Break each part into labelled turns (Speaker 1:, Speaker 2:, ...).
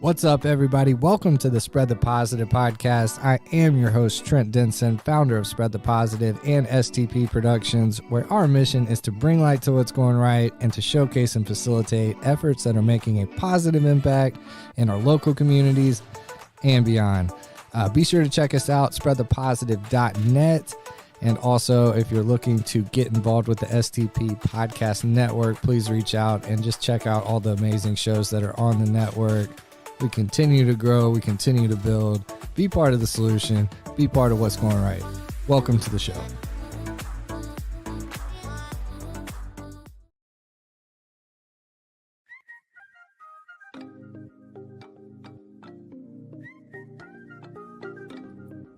Speaker 1: What's up, everybody? Welcome to the Spread the Positive podcast. I am your host, Trent Denson, founder of Spread the Positive and STP Productions, where our mission is to bring light to what's going right and to showcase and facilitate efforts that are making a positive impact in our local communities and beyond. Be sure to check us out, spreadthepositive.net. And also, if you're looking to get involved with the STP Podcast Network, please reach out and just check out all the amazing shows that are on the network. We continue to grow. We continue to build. Be part of the solution. Be part of what's going right. Welcome to the show.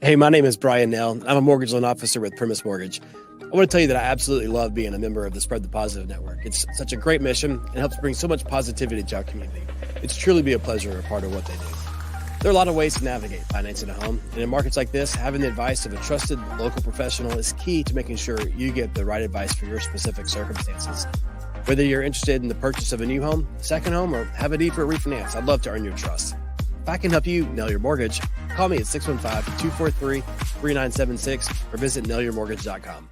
Speaker 2: Hey, my name is Brian Nell. I'm a mortgage loan officer with Primis Mortgage. I want to tell you that I absolutely love being a member of the Spread the Positive Network. It's such a great mission and helps bring so much positivity to our community. It's truly be a pleasure to be a part of what they do. There are a lot of ways to navigate financing a home, and in markets like this, having the advice of a trusted local professional is key to making sure you get the right advice for your specific circumstances. Whether you're interested in the purchase of a new home, second home, or have a need for a refinance, I'd love to earn your trust. If I can help you nail your mortgage, call me at 615-243-3976 or visit nailyourmortgage.com.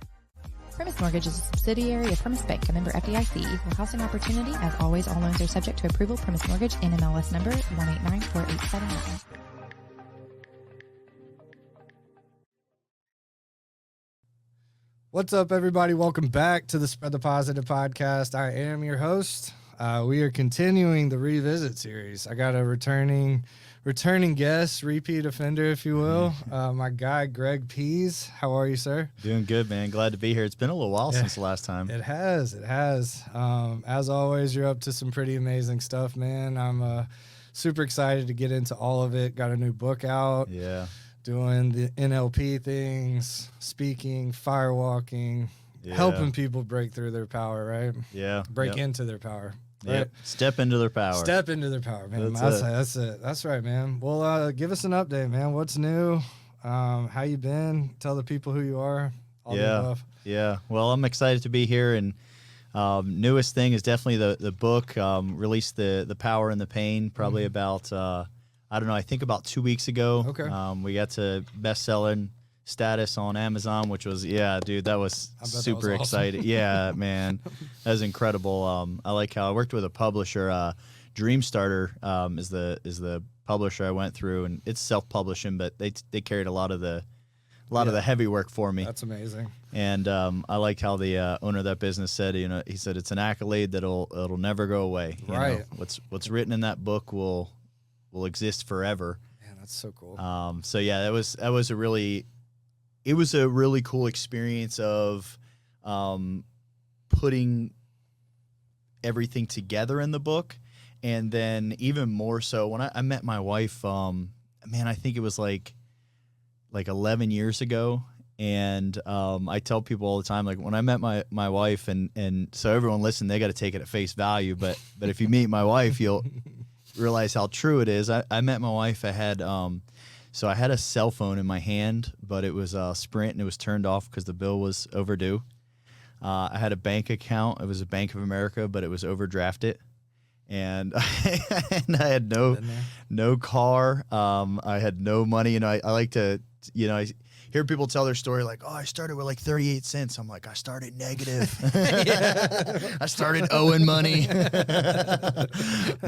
Speaker 3: Primis Mortgage is a subsidiary of Primis Bank, a member FDIC, equal housing opportunity. As always, all loans are subject to approval. Primis Mortgage, NMLS number 1894879.
Speaker 1: What's up, everybody? Welcome back to the Spread the Positive podcast. I am your host. We are continuing the revisit series. I got a returning guest, repeat offender, if you will. My guy, Greg Pihs. How are you, sir?
Speaker 4: Doing good, man. Glad to be here. It's been a little while since the last time.
Speaker 1: It has. As always, you're up to some pretty amazing stuff, man. I'm super excited to get into all of it. Got a new book out.
Speaker 4: Yeah.
Speaker 1: Doing the NLP things, speaking, firewalking, helping people break through their power, right?
Speaker 4: Yeah.
Speaker 1: Break into their power. Right?
Speaker 4: Yep. Step into their power.
Speaker 1: Step into their power, man. That's it. That's right, man. Well, give us an update, man. What's new? How you been? Tell the people who you are. All the above.
Speaker 4: Yeah. Well, I'm excited to be here, and newest thing is definitely the book. Released the Power and the Pain probably about I don't know. I think about 2 weeks ago.
Speaker 1: Okay.
Speaker 4: We got to best-selling status on Amazon, which was, dude, that was super exciting. Yeah, man, that was incredible. I like how I worked with a publisher. Dreamstarter is the publisher I went through, and it's self-publishing, but they carried a lot of the heavy work for me.
Speaker 1: That's amazing.
Speaker 4: And I liked how the owner of that business said, he said it's an accolade it'll never go away.
Speaker 1: Right.
Speaker 4: What's written in that book will exist forever.
Speaker 1: Man, that's so cool.
Speaker 4: So yeah, that was a really cool experience of putting everything together in the book. And then even more so when I met my wife, I think it was like 11 years ago. And I tell people all the time, like when I met my wife, and so everyone listen, they got to take it at face value. But if you meet my wife, you'll realize how true it is. I met my wife. I had so I had a cell phone in my hand, but it was Sprint, and it was turned off because the bill was overdue. I had a bank account. It was a Bank of America, but it was overdrafted. And I had no car. I had no money. I like to, I hear people tell their story like, oh, I started with like 38 cents. I'm like, I started negative. I started owing money.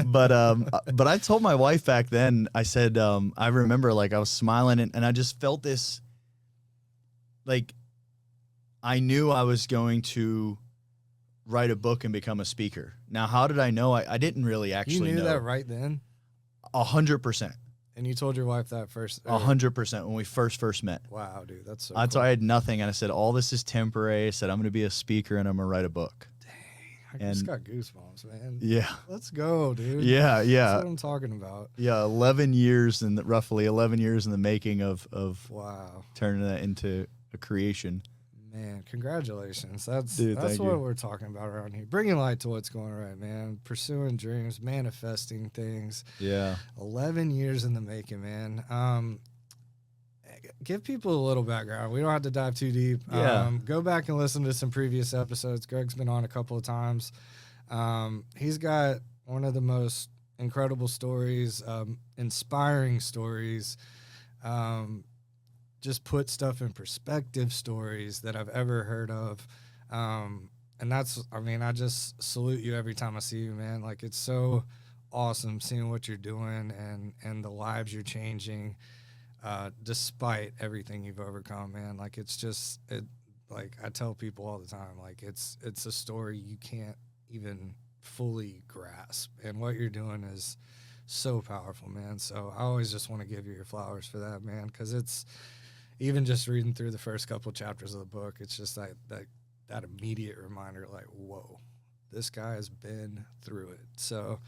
Speaker 4: But I told my wife back then, I said, I remember like I was smiling and I just felt this, like I knew I was going to write a book and become a speaker. Now, how did I know? I didn't really actually know.
Speaker 1: You knew that right then?
Speaker 4: 100%.
Speaker 1: And you told your wife that first?
Speaker 4: 100% when we first met.
Speaker 1: Wow, dude, that's so
Speaker 4: cool.
Speaker 1: cool.
Speaker 4: I had nothing, and I said, all this is temporary. I said, I'm going to be a speaker, and I'm going to write a book.
Speaker 1: Dang, I just got goosebumps, man.
Speaker 4: Yeah.
Speaker 1: Let's go, dude.
Speaker 4: Yeah.
Speaker 1: That's what I'm talking about.
Speaker 4: Yeah, roughly 11 years in the making of
Speaker 1: wow,
Speaker 4: turning that into a creation.
Speaker 1: Man, congratulations. That's
Speaker 4: thank
Speaker 1: what
Speaker 4: you.
Speaker 1: we're talking about around here. Bringing light to what's going right, man. Pursuing dreams, manifesting things.
Speaker 4: Yeah.
Speaker 1: 11 years in the making, man. Give people a little background. We don't have to dive too deep.
Speaker 4: Yeah.
Speaker 1: Go back and listen to some previous episodes. Greg's been on a couple of times. He's got one of the most incredible stories, inspiring stories, just put stuff in perspective stories that I've ever heard of. And that's, I mean, I just salute you every time I see you, man. Like, it's so awesome seeing what you're doing and the lives you're changing, despite everything you've overcome, man. Like, it's just, like I tell people all the time, like, it's a story you can't even fully grasp. And what you're doing is so powerful, man. So I always just want to give you your flowers for that, man, because it's, even just reading through the first couple chapters of the book, it's just that immediate reminder, like, whoa, this guy has been through it. So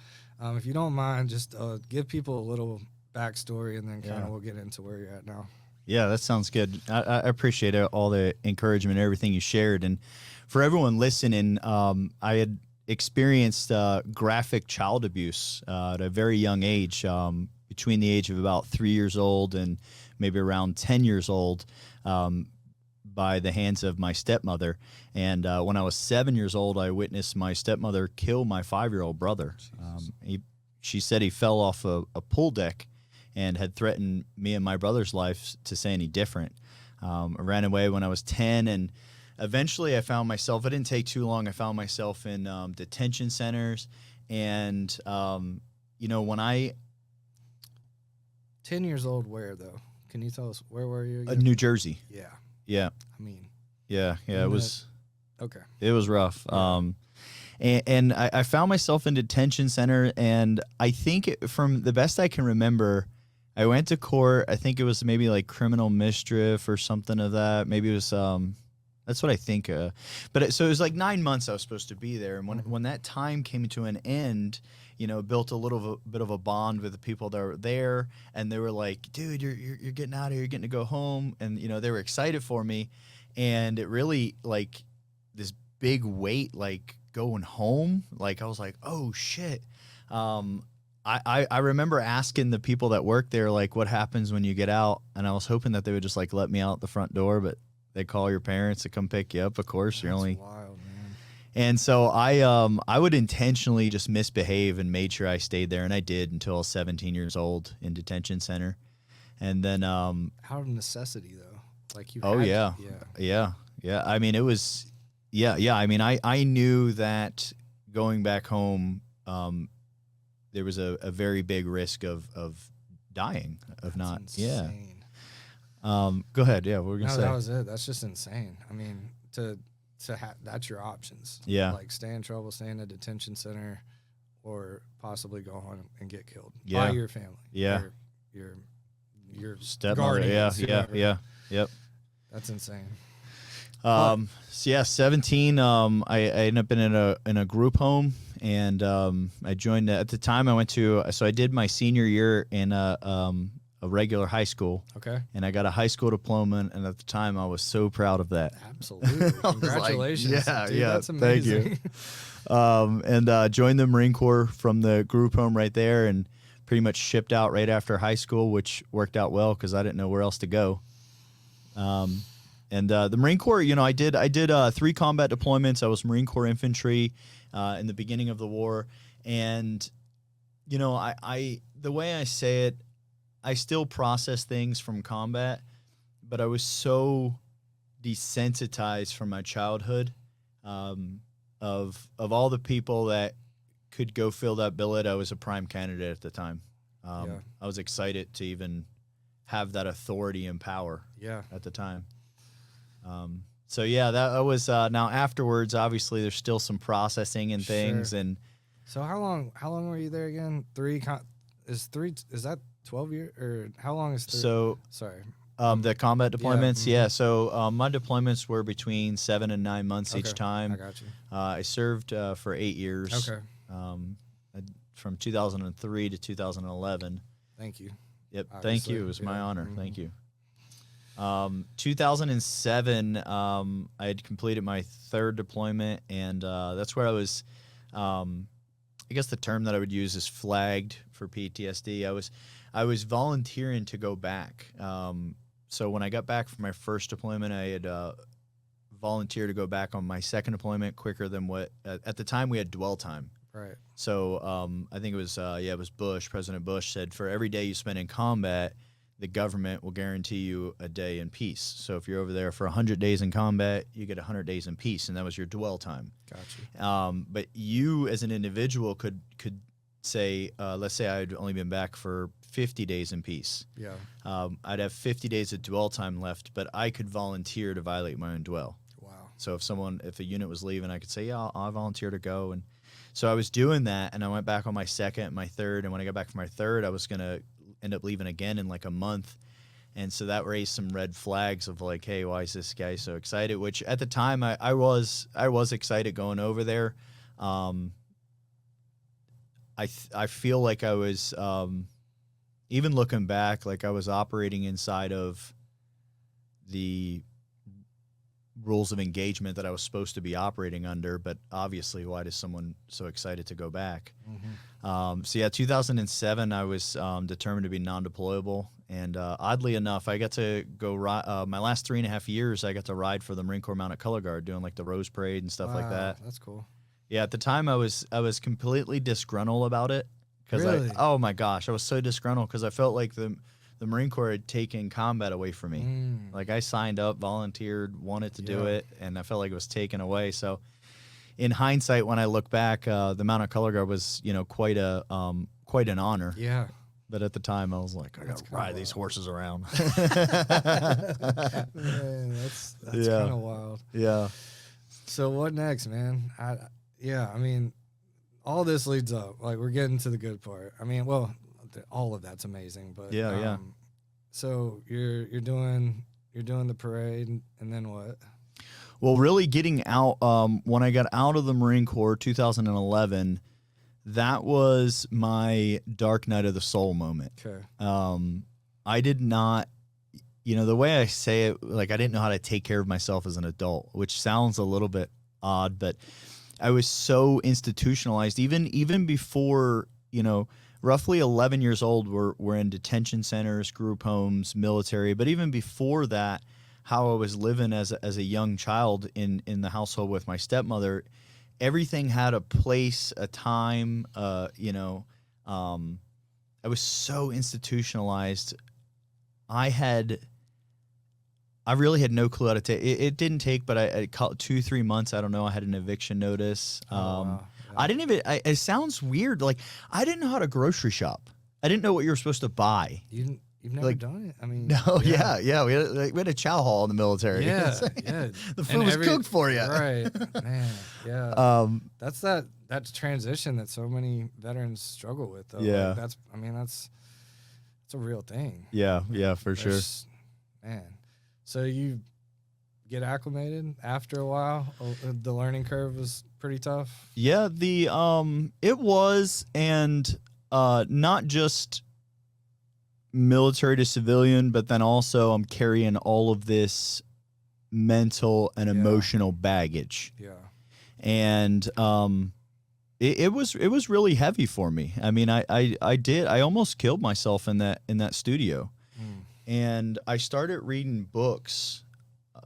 Speaker 1: if you don't mind, just give people a little backstory, and then kind of we'll get into where you're at now.
Speaker 4: Yeah, that sounds good. I appreciate all the encouragement and everything you shared. And for everyone listening, I had experienced graphic child abuse at a very young age, between the age of about 3 years old and maybe around 10 years old, by the hands of my stepmother. And when I was 7 years old, I witnessed my stepmother kill my 5-year-old brother. She said he fell off a pool deck and had threatened me and my brother's lives to say any different. I ran away when I was 10, and eventually I found myself, it didn't take too long, I found myself in detention centers. And, when I...
Speaker 1: 10 years old, where, though? Can you tell us, where were you again?
Speaker 4: New Jersey.
Speaker 1: Yeah.
Speaker 4: Yeah.
Speaker 1: I mean...
Speaker 4: Yeah, it was...
Speaker 1: Okay.
Speaker 4: It was rough.
Speaker 1: Yeah.
Speaker 4: And I found myself in detention center, and I think from the best I can remember, I went to court. I think it was maybe like criminal mischief or something of that. Maybe it was, that's what I think. So it was like 9 months I was supposed to be there. And when that time came to an end, built a little bit of a bond with the people that were there. And they were like, dude, you're getting out of here. You're getting to go home. And, they were excited for me. And it really, like, this big weight, like, going home. Like, I was like, oh, shit. I remember asking the people that work there, like, what happens when you get out? And I was hoping that they would just, like, let me out the front door, but they call your parents to come pick you up, of course.
Speaker 1: That's wild, man.
Speaker 4: And so I would intentionally just misbehave and made sure I stayed there, and I did until I was 17 years old in detention center. And then out
Speaker 1: of necessity, though. Like, you
Speaker 4: yeah. I mean, it was I mean, I knew that going back home, there was a very big risk of dying, of not.
Speaker 1: Insane.
Speaker 4: Go ahead. Yeah, what were we gonna say?
Speaker 1: That was it. That's just insane. I mean, that's your options.
Speaker 4: Yeah.
Speaker 1: Like, stay in trouble, stay in a detention center, or possibly go home and get killed
Speaker 4: by
Speaker 1: your family.
Speaker 4: Yeah.
Speaker 1: Your
Speaker 4: stepmother. Yeah. Yep.
Speaker 1: That's insane.
Speaker 4: 17. I ended up in a group home, and I joined at the time. I did my senior year in a regular high school.
Speaker 1: Okay.
Speaker 4: And I got a high school diploma, and at the time I was so proud of that.
Speaker 1: Absolutely. Congratulations.
Speaker 4: Like,
Speaker 1: dude, that's amazing.
Speaker 4: Thank you. And joined the Marine Corps from the group home right there, and pretty much shipped out right after high school, which worked out well because I didn't know where else to go. And the Marine Corps, I did 3 combat deployments. I was Marine Corps infantry in the beginning of the war. And, I the way I say it, I still process things from combat, but I was so desensitized from my childhood of all the people that could go fill that billet. I was a prime candidate at the time. I was excited to even have that authority and power at the time. That was now afterwards. Obviously, there's still some processing and things.
Speaker 1: Sure.
Speaker 4: And
Speaker 1: so how long were you there again? Is that 12 years, or how long is 3?
Speaker 4: So
Speaker 1: sorry.
Speaker 4: The combat deployments, So my deployments were between 7 and 9 months each time.
Speaker 1: I got you.
Speaker 4: I served for 8 years.
Speaker 1: Okay.
Speaker 4: From 2003 to 2011.
Speaker 1: Thank you.
Speaker 4: Yep.
Speaker 1: Obviously,
Speaker 4: thank you. It was my honor.
Speaker 1: Mm-hmm.
Speaker 4: Thank you. 2007, I had completed my 3rd deployment, and that's where I was. I guess the term that I would use is flagged for PTSD. I was volunteering to go back. So when I got back from my 1st deployment, I had volunteered to go back on my 2nd deployment quicker than what at the time we had dwell time.
Speaker 1: Right.
Speaker 4: So I think it was it was Bush. President Bush said, for every day you spend in combat, the government will guarantee you a day in peace. So if you're over there for 100 days in combat, you get 100 days in peace, and that was your dwell time.
Speaker 1: Gotcha.
Speaker 4: But you as an individual could say, let's say I'd only been back for 50 days in peace.
Speaker 1: Yeah.
Speaker 4: I'd have 50 days of dwell time left, but I could volunteer to violate my own dwell.
Speaker 1: Wow.
Speaker 4: So if a unit was leaving, I could say, yeah, I'll volunteer to go. And so I was doing that, and I went back on my second, my third, and when I got back from my third, I was going to end up leaving again in like a month. And so that raised some red flags of like, hey, why is this guy so excited? Which at the time I was excited going over there. I feel like I was, even looking back, like I was operating inside of the rules of engagement that I was supposed to be operating under, but obviously why is someone so excited to go back?
Speaker 1: Mm-hmm.
Speaker 4: So yeah, 2007, I was determined to be non-deployable, and oddly enough, I got to go my last 3.5 years, I got to ride for the Marine Corps Mounted Color Guard, doing like the Rose Parade and stuff like that.
Speaker 1: That's cool.
Speaker 4: Yeah, at the time I was completely disgruntled about it, because
Speaker 1: Really?
Speaker 4: oh my gosh, I was so disgruntled because I felt like the Marine Corps had taken combat away from me. Like I signed up, volunteered, wanted to do it, and I felt like it was taken away. So in hindsight, when I look back, the Mounted Color Guard was, quite an honor.
Speaker 1: Yeah.
Speaker 4: But at the time, I was like, I got to ride these horses around.
Speaker 1: Man, that's
Speaker 4: Yeah.
Speaker 1: kind of wild.
Speaker 4: Yeah.
Speaker 1: So what next, man? I mean, all this leads up. Like we're getting to the good part. I mean, well, all of that's amazing, but
Speaker 4: Yeah.
Speaker 1: So you're doing the parade, and then what?
Speaker 4: Well, really getting out, when I got out of the Marine Corps, 2011, that was my dark night of the soul moment.
Speaker 1: Okay.
Speaker 4: I did not, the way I say it, like I didn't know how to take care of myself as an adult, which sounds a little bit odd, but I was so institutionalized, even before, roughly 11 years old, we're in detention centers, group homes, military. But even before that, how I was living as a young child in the household with my stepmother, everything had a place, a time. I was so institutionalized. I really had no clue how to take it. It didn't take, but I 2-3 months. I don't know. I had an eviction notice.
Speaker 1: Wow.
Speaker 4: I didn't even. It sounds weird. Like I didn't know how to grocery shop. I didn't know what you were supposed to buy.
Speaker 1: You've never done it? I mean,
Speaker 4: No, yeah. We had a chow hall in the military.
Speaker 1: Yeah.
Speaker 4: The food was cooked for you.
Speaker 1: Right, man. Yeah.
Speaker 4: That's
Speaker 1: That's transition that so many veterans struggle with, though.
Speaker 4: Yeah.
Speaker 1: Like that's a real thing.
Speaker 4: Yeah, for sure.
Speaker 1: Man. So you get acclimated after a while? The learning curve was pretty tough?
Speaker 4: Yeah, it was, and not just military to civilian, but then also I'm carrying all of this mental and emotional baggage.
Speaker 1: Yeah.
Speaker 4: And it was really heavy for me. I mean, I almost killed myself in that studio. And I started reading books.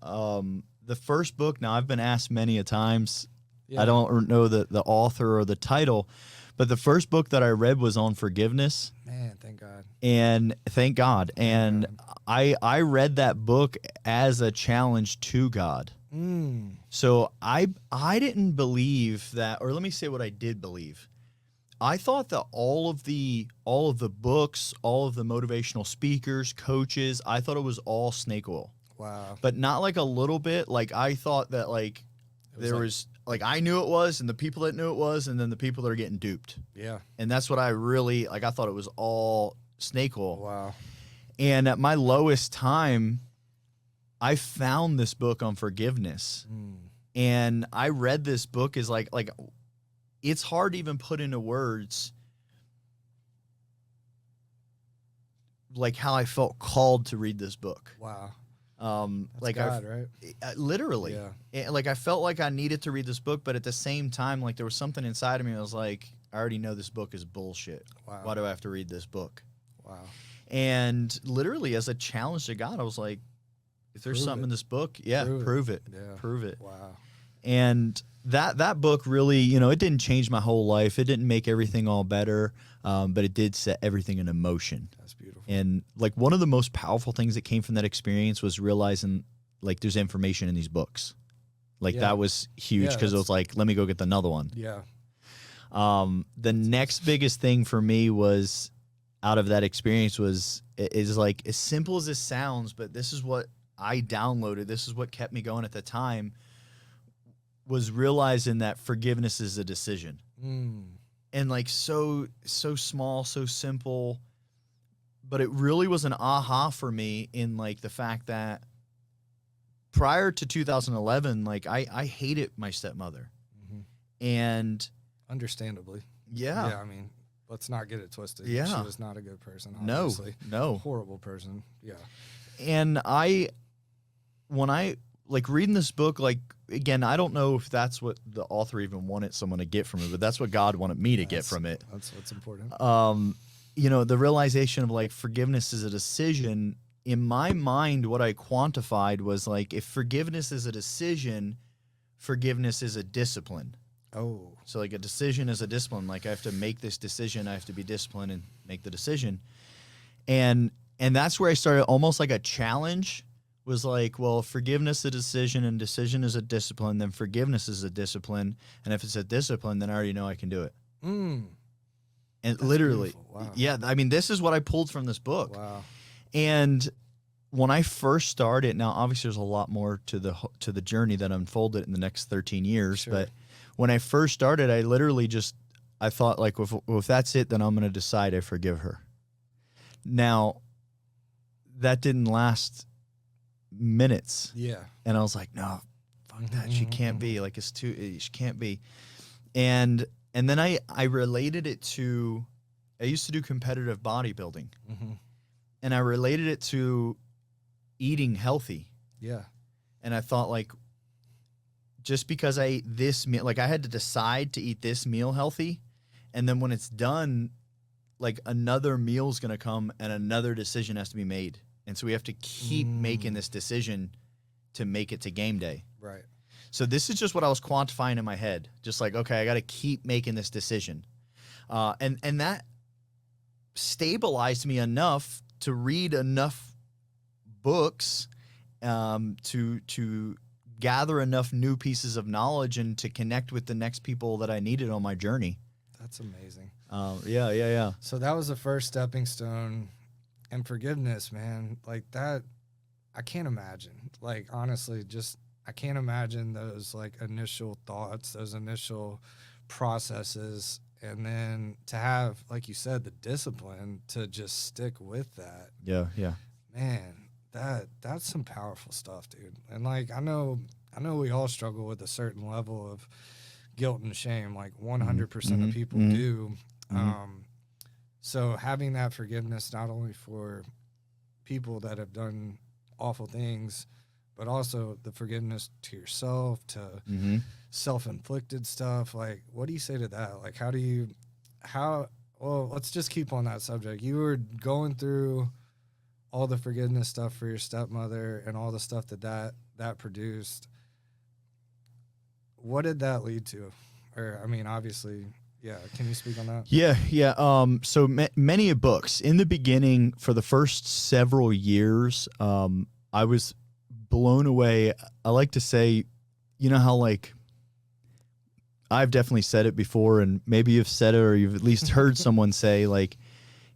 Speaker 4: The first book, now I've been asked many a times, I don't know the author or the title, but the first book that I read was on forgiveness.
Speaker 1: Man, thank God.
Speaker 4: And thank God. And I read that book as a challenge to God. So I didn't believe that, or let me say what I did believe. I thought that all of the books, all of the motivational speakers, coaches, I thought it was all snake oil.
Speaker 1: Wow.
Speaker 4: But not like a little bit. Like I thought that like there was like I knew it was, and the people that knew it was, and then the people that are getting duped.
Speaker 1: Yeah.
Speaker 4: And that's what I really like. I thought it was all snake oil.
Speaker 1: Wow.
Speaker 4: And at my lowest time, I found this book on forgiveness. And I read this book as like it's hard to even put into words like how I felt called to read this book.
Speaker 1: Wow. That's
Speaker 4: Like
Speaker 1: God, right?
Speaker 4: Literally.
Speaker 1: Yeah.
Speaker 4: And, like I felt like I needed to read this book, but at the same time, like there was something inside of me that was like, I already know this book is bullshit.
Speaker 1: Wow.
Speaker 4: Why do I have to read this book?
Speaker 1: Wow.
Speaker 4: And literally as a challenge to God, I was like, if there's
Speaker 1: Prove
Speaker 4: something
Speaker 1: it.
Speaker 4: in this book, prove it.
Speaker 1: Yeah.
Speaker 4: Prove it.
Speaker 1: Wow.
Speaker 4: And that book really, you know, it didn't change my whole life. It didn't make everything all better, but it did set everything in motion.
Speaker 1: That's beautiful.
Speaker 4: And like one of the most powerful things that came from that experience was realizing like there's information in these books. Like that was huge because it was like, let me go get another one.
Speaker 1: Yeah.
Speaker 4: The next biggest thing for me was out of that experience is like as simple as this sounds, but this is what I downloaded. This is what kept me going at the time, was realizing that forgiveness is a decision. And like so small, so simple, but it really was an aha for me in like the fact that prior to 2011, like I hated my stepmother. And
Speaker 1: understandably.
Speaker 4: Yeah.
Speaker 1: Yeah, I mean, let's not get it twisted.
Speaker 4: Yeah.
Speaker 1: She was not a good person, obviously.
Speaker 4: No.
Speaker 1: Horrible person. Yeah.
Speaker 4: And when I like reading this book, like, again, I don't know if that's what the author even wanted someone to get from it, but that's what God wanted me to get from it.
Speaker 1: That's what's important.
Speaker 4: You know, the realization of like forgiveness is a decision. In my mind, what I quantified was like, if forgiveness is a decision, forgiveness is a discipline.
Speaker 1: Oh.
Speaker 4: So like a decision is a discipline. Like I have to make this decision. I have to be disciplined and make the decision. And that's where I started almost like a challenge. Was like, well, if forgiveness is a decision and decision is a discipline, then forgiveness is a discipline. And if it's a discipline, then I already know I can do it. And
Speaker 1: that's
Speaker 4: literally,
Speaker 1: wow.
Speaker 4: Yeah, I mean, this is what I pulled from this book.
Speaker 1: Wow.
Speaker 4: And when I first started, now obviously there's a lot more to the journey that unfolded in the next 13 years.
Speaker 1: Sure.
Speaker 4: But when I first started, I literally I thought like, if that's it, then I'm going to decide I forgive her. Now, that didn't last minutes.
Speaker 1: Yeah.
Speaker 4: And I was like, no, fuck that. She can't be. Like, she can't be. And then I related it to, I used to do competitive bodybuilding. And I related it to eating healthy.
Speaker 1: Yeah.
Speaker 4: And I thought like, just because I ate this meal, like I had to decide to eat this meal healthy. And then when it's done, like another meal's going to come and another decision has to be made. And so we have to keep making this decision to make it to game day.
Speaker 1: Right.
Speaker 4: So this is just what I was quantifying in my head. Just like, okay, I got to keep making this decision. And that stabilized me enough to read enough books to gather enough new pieces of knowledge and to connect with the next people that I needed on my journey.
Speaker 1: That's amazing.
Speaker 4: Yeah.
Speaker 1: So that was the first stepping stone. And forgiveness, man, like that, I can't imagine. Like, honestly, I can't imagine those like initial thoughts, those initial processes. And then to have, like you said, the discipline to just stick with that.
Speaker 4: Yeah.
Speaker 1: Man, that's some powerful stuff, dude. And like, I know we all struggle with a certain level of guilt and shame, like 100% of people do. So having that forgiveness, not only for people that have done awful things, but also the forgiveness to yourself, to self-inflicted stuff. Like, what do you say to that? Like, well, let's just keep on that subject. You were going through all the forgiveness stuff for your stepmother and all the stuff that produced. What did that lead to? Or, I mean, obviously, yeah. Can you speak on that?
Speaker 4: Yeah. So many books in the beginning, for the first several years, I was blown away. I like to say, you know how like, I've definitely said it before, and maybe you've said it or you've at least heard someone say like,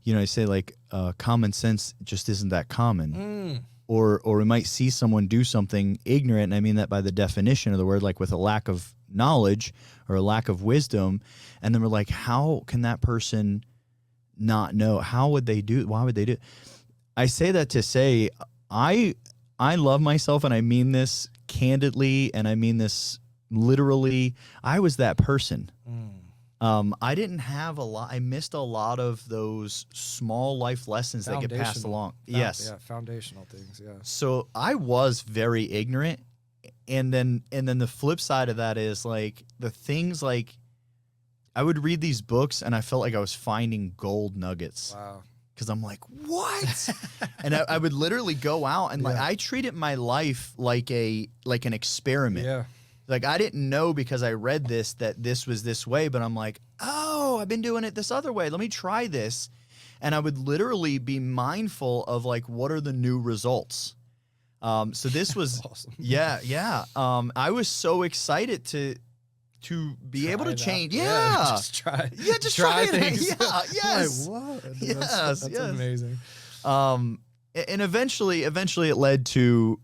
Speaker 4: you know, I say like, common sense just isn't that common. Or we might see someone do something ignorant, and I mean that by the definition of the word, like with a lack of knowledge or a lack of wisdom, and then we're like, how can that person not know? How would they do it? Why would they do it? I say that to say I love myself, and I mean this candidly, and I mean this literally. I was that person. I didn't have a lot. I missed a lot of those small life lessons that get passed along. Yes.
Speaker 1: Yeah, foundational things, yeah.
Speaker 4: So I was very ignorant. And then the flip side of that is like the things like I would read these books and I felt like I was finding gold nuggets.
Speaker 1: Wow.
Speaker 4: Because I'm like, what? And I would literally go out and like I treated my life like an experiment.
Speaker 1: Yeah.
Speaker 4: Like, I didn't know because I read this that this was this way, but I'm like, oh, I've been doing it this other way. Let me try this. And I would literally be mindful of like, what are the new results? So this was
Speaker 1: awesome.
Speaker 4: Yeah. I was so excited to be able to change. Yeah.
Speaker 1: Just try.
Speaker 4: Yeah, just try
Speaker 1: things.
Speaker 4: Yeah, yes.
Speaker 1: Like, what?
Speaker 4: Yes,
Speaker 1: That's amazing.
Speaker 4: And eventually it led to,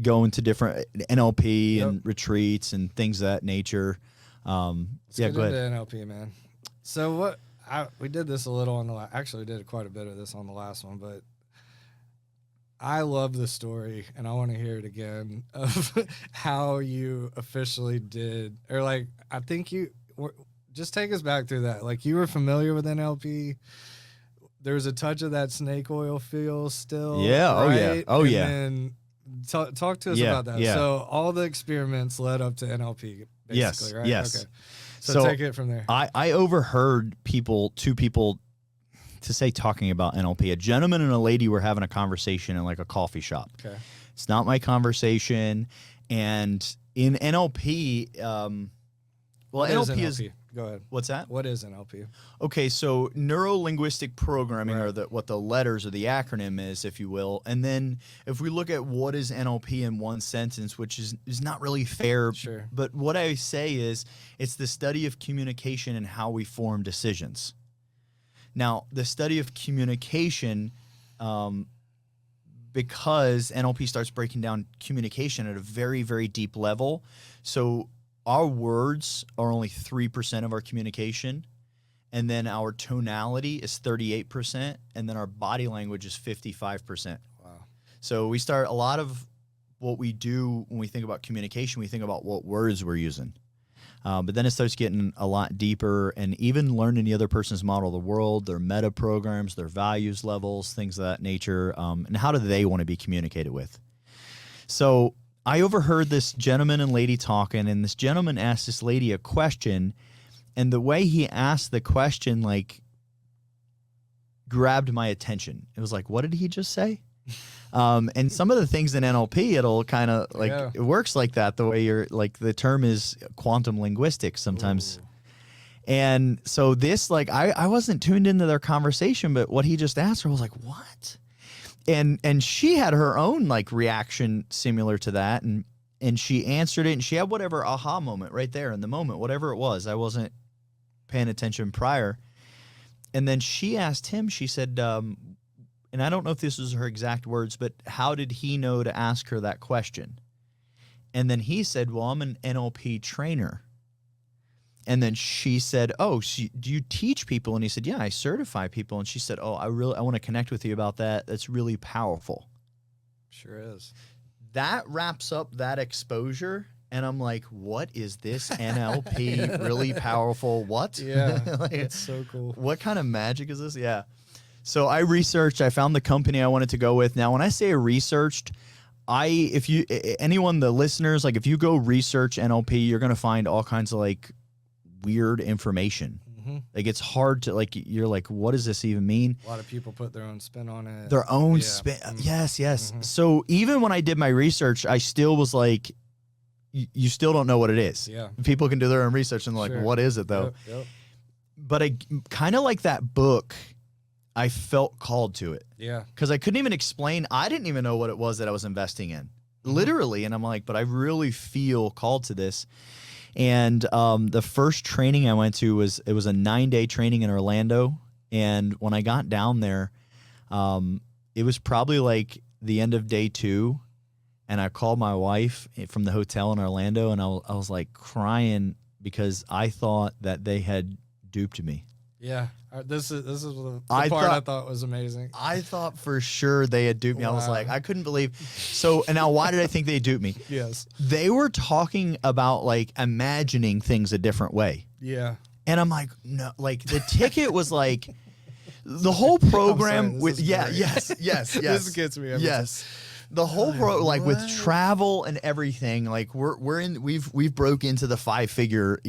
Speaker 4: going to different NLP and retreats and things of that nature.
Speaker 1: Let's
Speaker 4: yeah,
Speaker 1: get
Speaker 4: go
Speaker 1: into
Speaker 4: ahead.
Speaker 1: NLP, man. So we did this a little on the actually did quite a bit of this on the last one, but I love the story and I want to hear it again of how you officially did, or like, I think just take us back through that. Like, you were familiar with NLP. There was a touch of that snake oil feel still.
Speaker 4: Yeah.
Speaker 1: Right?
Speaker 4: Oh, yeah.
Speaker 1: And talk to us about that.
Speaker 4: Yeah.
Speaker 1: So all the experiments led up to NLP, basically,
Speaker 4: Yes,
Speaker 1: right?
Speaker 4: yes.
Speaker 1: Okay. So take it from there.
Speaker 4: I overheard two people to say talking about NLP. A gentleman and a lady were having a conversation in like a coffee shop.
Speaker 1: Okay.
Speaker 4: It's not my conversation. And in NLP, NLP is
Speaker 1: Go ahead.
Speaker 4: what's that?
Speaker 1: What is NLP?
Speaker 4: Okay, so Neuro-Linguistic Programming
Speaker 1: Right.
Speaker 4: are what the letters or the acronym is, if you will. And then if we look at what is NLP in one sentence, which is not really fair,
Speaker 1: Sure.
Speaker 4: but what I say is it's the study of communication and how we form decisions. Now, the study of communication, because NLP starts breaking down communication at a very, very deep level. So our words are only 3% of our communication, and then our tonality is 38%, and then our body language is 55%.
Speaker 1: Wow.
Speaker 4: So we start a lot of what we do when we think about communication, we think about what words we're using. But then it starts getting a lot deeper, and even learning the other person's model of the world, their meta programs, their values levels, things of that nature, and how do they want to be communicated with. So I overheard this gentleman and lady talking, and this gentleman asked this lady a question, and the way he asked the question, like, grabbed my attention. It was like, what did he just say? And some of the things in NLP, it'll kind of like, it works like that, the way you're like, the term is quantum linguistics sometimes. Ooh. And so this, like, I wasn't tuned into their conversation, but what he just asked her was like, what? And she had her own like reaction similar to that, and she answered it, and she had whatever aha moment right there in the moment, whatever it was. I wasn't paying attention prior. And then she asked him, she said, and I don't know if this was her exact words, but how did he know to ask her that question? And then he said, well, I'm an NLP trainer. And then she said, oh, do you teach people? And he said, yeah, I certify people. And she said, oh, I want to connect with you about that. That's really powerful.
Speaker 1: Sure is.
Speaker 4: That wraps up that exposure. And I'm like, what is this NLP? Really powerful? What?
Speaker 1: Yeah,
Speaker 4: like,
Speaker 1: it's so cool.
Speaker 4: What kind of magic is this? Yeah. So I researched. I found the company I wanted to go with. Now, when I say researched, anyone, the listeners, like if you go research NLP, you're going to find all kinds of like weird information. Mm-hmm. Like it's hard to like, you're like, what does this even mean?
Speaker 1: A lot of people put their own spin on it.
Speaker 4: Their own spin. Mm-hmm. Yes. Mm-hmm. So even when I did my research, I still was like, you still don't know what it is.
Speaker 1: Yeah.
Speaker 4: People can do their own research and like, what is it though?
Speaker 1: Yep.
Speaker 4: But I kind of like that book, I felt called to it.
Speaker 1: Yeah.
Speaker 4: Because I couldn't even explain. I didn't even know what it was that I was investing in. Literally. And I'm like, but I really feel called to this. And the first training I went to was a 9-day training in Orlando. And when I got down there, it was probably like the end of day 2. And I called my wife from the hotel in Orlando, and I was like crying because I thought that they had duped me.
Speaker 1: Yeah. This is the part I thought was amazing.
Speaker 4: I thought for sure they had duped me. Wow. I was like, I couldn't believe. So, and now why did I think they duped me?
Speaker 1: Yes.
Speaker 4: They were talking about like imagining things a different way.
Speaker 1: Yeah.
Speaker 4: And I'm like, no, like the ticket was like the whole program with, yes.
Speaker 1: This gets me every time.
Speaker 4: The whole like with travel and everything, like we've broke into the 5-figure,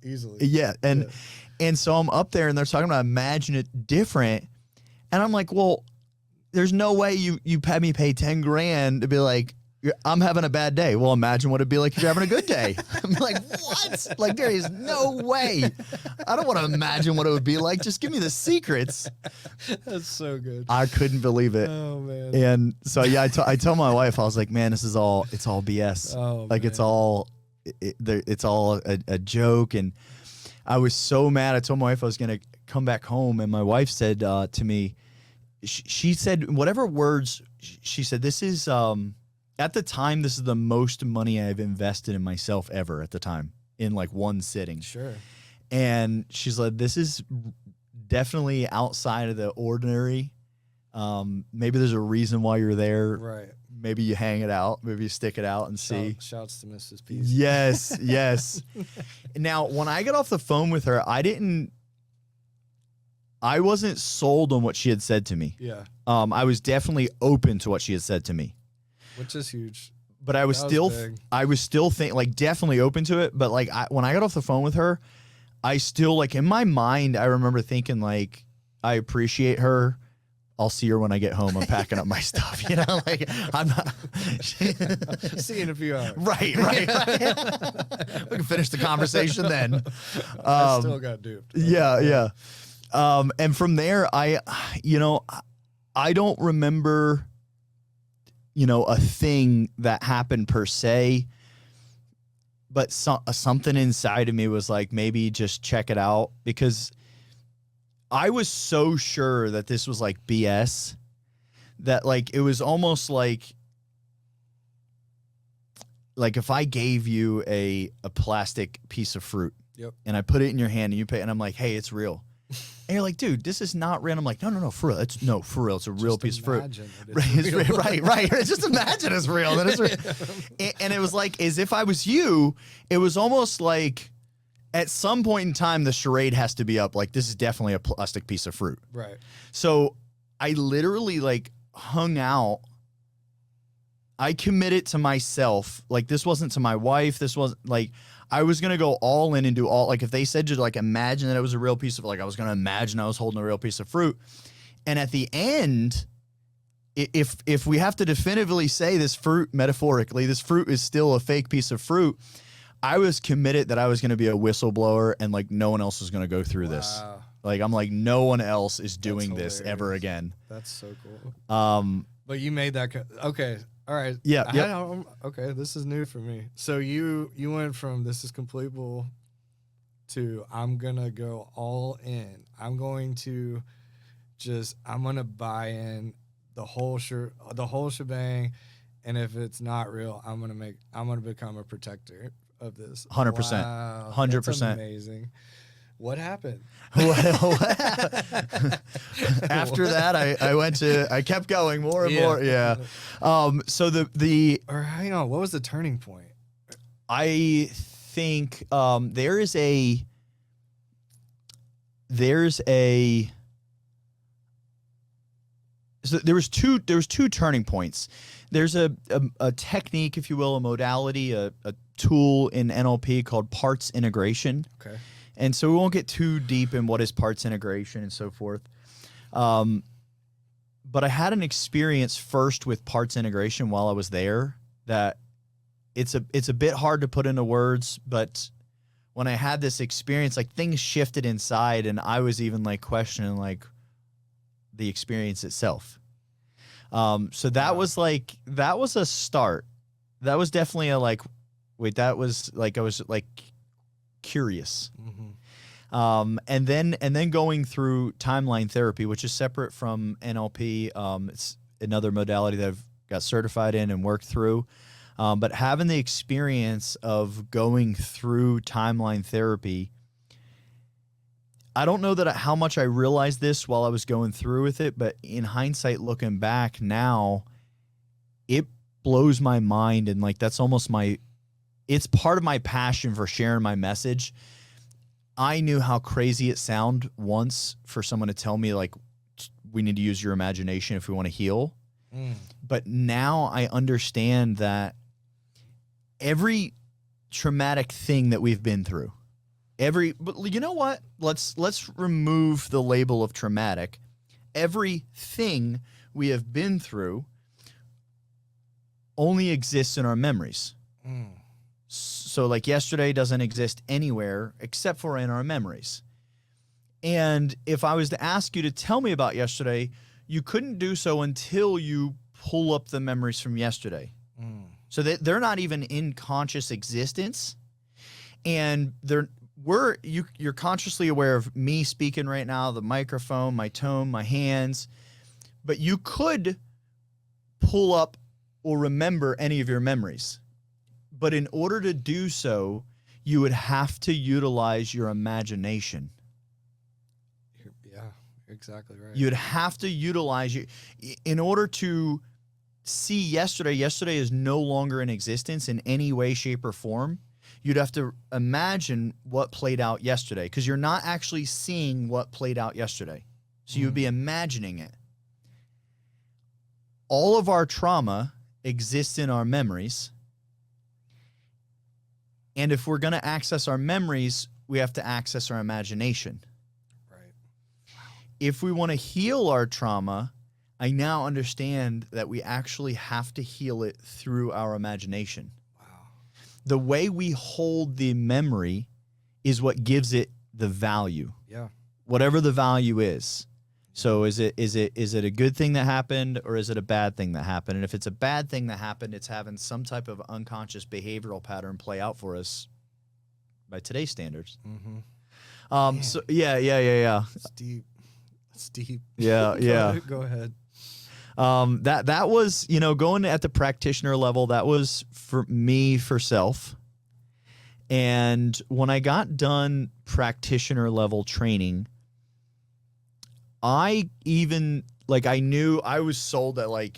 Speaker 1: easily.
Speaker 4: Yeah. And so I'm up there and they're talking about imagine it different. And I'm like, well, there's no way you had me pay $10,000 to be like, I'm having a bad day. Well, imagine what it'd be like if you're having a good day. I'm like, what? Like, there is no way. I don't want to imagine what it would be like. Just give me the secrets.
Speaker 1: That's so good.
Speaker 4: I couldn't believe it.
Speaker 1: Oh man.
Speaker 4: And so, yeah, I told my wife, I was like, man, it's all BS.
Speaker 1: Oh,
Speaker 4: like,
Speaker 1: man.
Speaker 4: it's all a joke. And I was so mad. I told my wife I was going to come back home. And my wife said to me, she said, whatever words, she said, this is, at the time, this is the most money I've invested in myself ever at the time in like one sitting.
Speaker 1: Sure.
Speaker 4: And she's like, this is definitely outside of the ordinary. Maybe there's a reason why you're there.
Speaker 1: Right.
Speaker 4: Maybe you hang it out. Maybe you stick it out and see.
Speaker 1: Shouts to Mrs. Pihs.
Speaker 4: Yes, yes. Now, when I got off the phone with her, I wasn't sold on what she had said to me.
Speaker 1: Yeah.
Speaker 4: I was definitely open to what she had said to me.
Speaker 1: Which is huge.
Speaker 4: But I was still definitely open to it. But like when I got off the phone with her, I still like in my mind, I remember thinking like, I appreciate her. I'll see her when I get home. I'm packing up my stuff, you know, like I'm not.
Speaker 1: See you in a few hours.
Speaker 4: Right. We can finish the conversation then.
Speaker 1: I still got duped.
Speaker 4: Yeah. And from there, I don't remember, a thing that happened per se, but something inside of me was like, maybe just check it out, because I was so sure that this was like BS that like, it was almost like if I gave you a plastic piece of fruit,
Speaker 1: yep,
Speaker 4: and I put it in your hand and you pay, and I'm like, hey, it's real. And you're like, dude, this is not real. I'm like, no, for real. For real. It's a real piece of fruit. Right. Just imagine it's real. That it's real. And it was like, as if I was you, it was almost like at some point in time, the charade has to be up. Like, this is definitely a plastic piece of fruit.
Speaker 1: Right.
Speaker 4: So I literally like hung out. I committed to myself. Like, this wasn't to my wife. This wasn't like, I was going to go all in and do all, like if they said to like imagine that it was a real piece of, like I was going to imagine I was holding a real piece of fruit. And at the end, if we have to definitively say this fruit, metaphorically, this fruit is still a fake piece of fruit, I was committed that I was going to be a whistleblower and like no one else was going to go through this. Like, I'm like, no one else is doing this ever again.
Speaker 1: That's so cool. But you made that, okay. All right.
Speaker 4: Yeah.
Speaker 1: Okay. This is new for me. So you went from this is complete bull to I'm going to go all in. I'm going to buy in the whole shebang. And if it's not real, I'm going to become a protector of this.
Speaker 4: 100%.
Speaker 1: Wow,
Speaker 4: 100%.
Speaker 1: That's amazing. What happened?
Speaker 4: After that, I kept going more and more. Yeah. So
Speaker 1: or hang on, what was the turning point?
Speaker 4: I think there was two turning points. There's a technique, if you will, a modality, a tool in NLP called parts integration.
Speaker 1: Okay.
Speaker 4: And so we won't get too deep in what is parts integration and so forth. But I had an experience first with parts integration while I was there that it's a bit hard to put into words, but when I had this experience, like things shifted inside and I was even like questioning like the experience itself. So that was a start. That was definitely that was like, I was like curious.
Speaker 1: Mm-hmm.
Speaker 4: And then going through timeline therapy, which is separate from NLP. It's another modality that I've got certified in and worked through. But having the experience of going through timeline therapy, I don't know how much I realized this while I was going through with it, but in hindsight, looking back now, it blows my mind. And like, that's almost it's part of my passion for sharing my message. I knew how crazy it sounded once for someone to tell me like, we need to use your imagination if we want to heal. But now I understand that every traumatic thing that we've been through, but you know what? Let's remove the label of traumatic. Everything we have been through, only exists in our memories. So like yesterday doesn't exist anywhere except for in our memories. And if I was to ask you to tell me about yesterday, you couldn't do so until you pull up the memories from yesterday. So they're not even in conscious existence. And you're consciously aware of me speaking right now, the microphone, my tone, my hands, but you could pull up or remember any of your memories. But in order to do so, you would have to utilize your imagination.
Speaker 1: Yeah, you're exactly right.
Speaker 4: You'd have to utilize in order to see yesterday. Yesterday is no longer in existence in any way, shape, or form. You'd have to imagine what played out yesterday, because you're not actually seeing what played out yesterday. So you'd be imagining it. All of our trauma exists in our memories. And if we're going to access our memories, we have to access our imagination.
Speaker 1: Right. Wow.
Speaker 4: If we want to heal our trauma, I now understand that we actually have to heal it through our imagination.
Speaker 1: Wow.
Speaker 4: The way we hold the memory is what gives it the value.
Speaker 1: Yeah.
Speaker 4: Whatever the value is. So is it a good thing that happened, or is it a bad thing that happened? And if it's a bad thing that happened, it's having some type of unconscious behavioral pattern play out for us by today's standards. So yeah.
Speaker 1: It's deep. It's deep.
Speaker 4: Yeah.
Speaker 1: Go ahead.
Speaker 4: That was, going at the practitioner level, that was for me for self. And when I got done practitioner level training, I knew I was sold that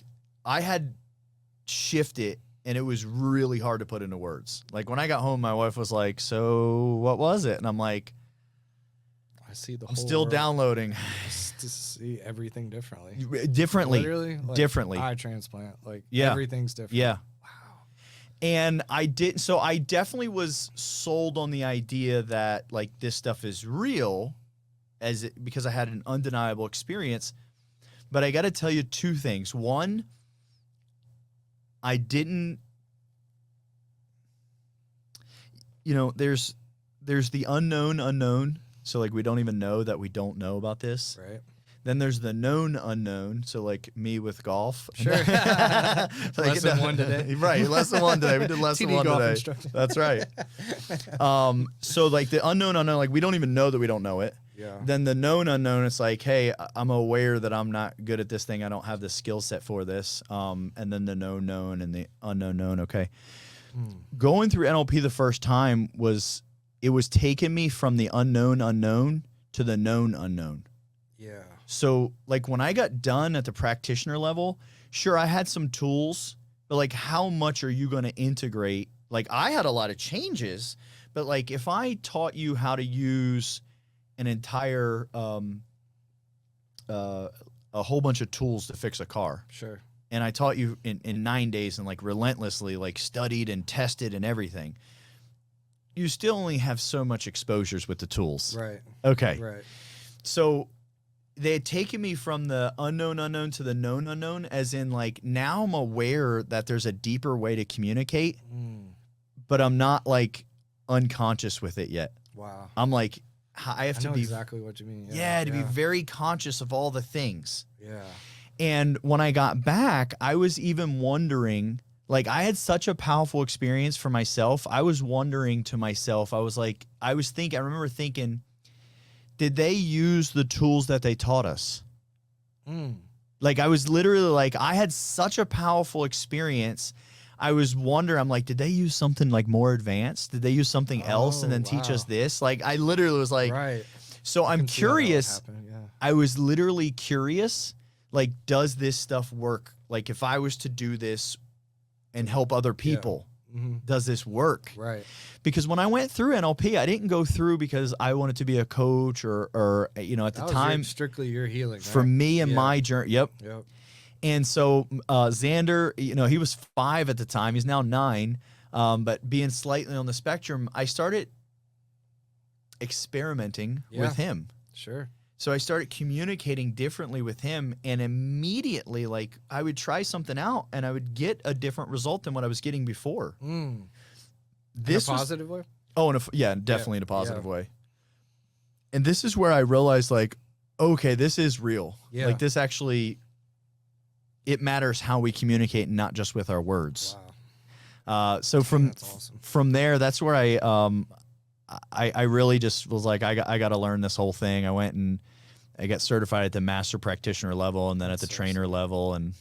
Speaker 4: I had shifted, and it was really hard to put into words. Like when I got home, my wife was like, "So what was it?" And I'm like,
Speaker 1: I see
Speaker 4: I'm still downloading.
Speaker 1: To see everything differently.
Speaker 4: Literally, differently.
Speaker 1: Eye transplant,
Speaker 4: Yeah.
Speaker 1: Everything's different.
Speaker 4: Yeah.
Speaker 1: Wow.
Speaker 4: And I definitely was sold on the idea that this stuff is real, because I had an undeniable experience. But I got to tell you two things. One, I didn't, there's the unknown. So we don't even know that we don't know about this.
Speaker 1: Right.
Speaker 4: Then there's the known unknown. So me with golf.
Speaker 1: Sure. Lesson one today.
Speaker 4: Right. Lesson one today. We did lesson one
Speaker 1: golf
Speaker 4: today.
Speaker 1: Instructor.
Speaker 4: That's right. So the unknown, we don't even know that we don't know it.
Speaker 1: Yeah.
Speaker 4: Then the known unknown, it's hey, I'm aware that I'm not good at this thing. I don't have the skill set for this. And then the known and the unknown known. Okay. Going through NLP the first time was taking me from the unknown to the known unknown.
Speaker 1: Yeah.
Speaker 4: So when I got done at the practitioner level, sure, I had some tools, but how much are you going to integrate? I had a lot of changes, but if I taught you how to use an entire, a whole bunch of tools to fix a car.
Speaker 1: Sure.
Speaker 4: And I taught you in 9 days and relentlessly studied and tested and everything. You still only have so much exposures with the tools.
Speaker 1: Right.
Speaker 4: Okay.
Speaker 1: Right.
Speaker 4: So they had taken me from the unknown to the known unknown, as in now I'm aware that there's a deeper way to communicate, but I'm not unconscious with it yet.
Speaker 1: Wow.
Speaker 4: I'm I have to
Speaker 1: know
Speaker 4: be
Speaker 1: exactly what you mean.
Speaker 4: to be very conscious of all the things.
Speaker 1: Yeah.
Speaker 4: And when I got back, I was even wondering, I had such a powerful experience for myself. I was wondering to myself, I remember thinking, did they use the tools that they taught us? I was literally I had such a powerful experience. I was wondering, I'm did they use something more advanced? Did they use something else and then teach us this? I literally was
Speaker 1: right.
Speaker 4: So I'm curious.
Speaker 1: Yeah.
Speaker 4: I was literally curious, does this stuff work? If I was to do this and help other people, does this work?
Speaker 1: Right.
Speaker 4: Because when I went through NLP, I didn't go through because I wanted to be a coach or at the time,
Speaker 1: strictly your healing.
Speaker 4: for
Speaker 1: right?
Speaker 4: me and my journey. Yep.
Speaker 1: Yep.
Speaker 4: And so Xander, he was 5 at the time. He's now 9. But being slightly on the spectrum, I started experimenting with him.
Speaker 1: Sure.
Speaker 4: So I started communicating differently with him, and immediately, like, I would try something out and I would get a different result than what I was getting before.
Speaker 1: This in a positive way?
Speaker 4: Oh, definitely in a positive way. And this is where I realized, like, okay, this is real.
Speaker 1: Yeah.
Speaker 4: Like, this actually, it matters how we communicate, not just with our words.
Speaker 1: Wow.
Speaker 4: So
Speaker 1: That's awesome.
Speaker 4: from there, that's where I really just was like, I got to learn this whole thing. I went and I got certified at the master practitioner level, and then at the trainer level, and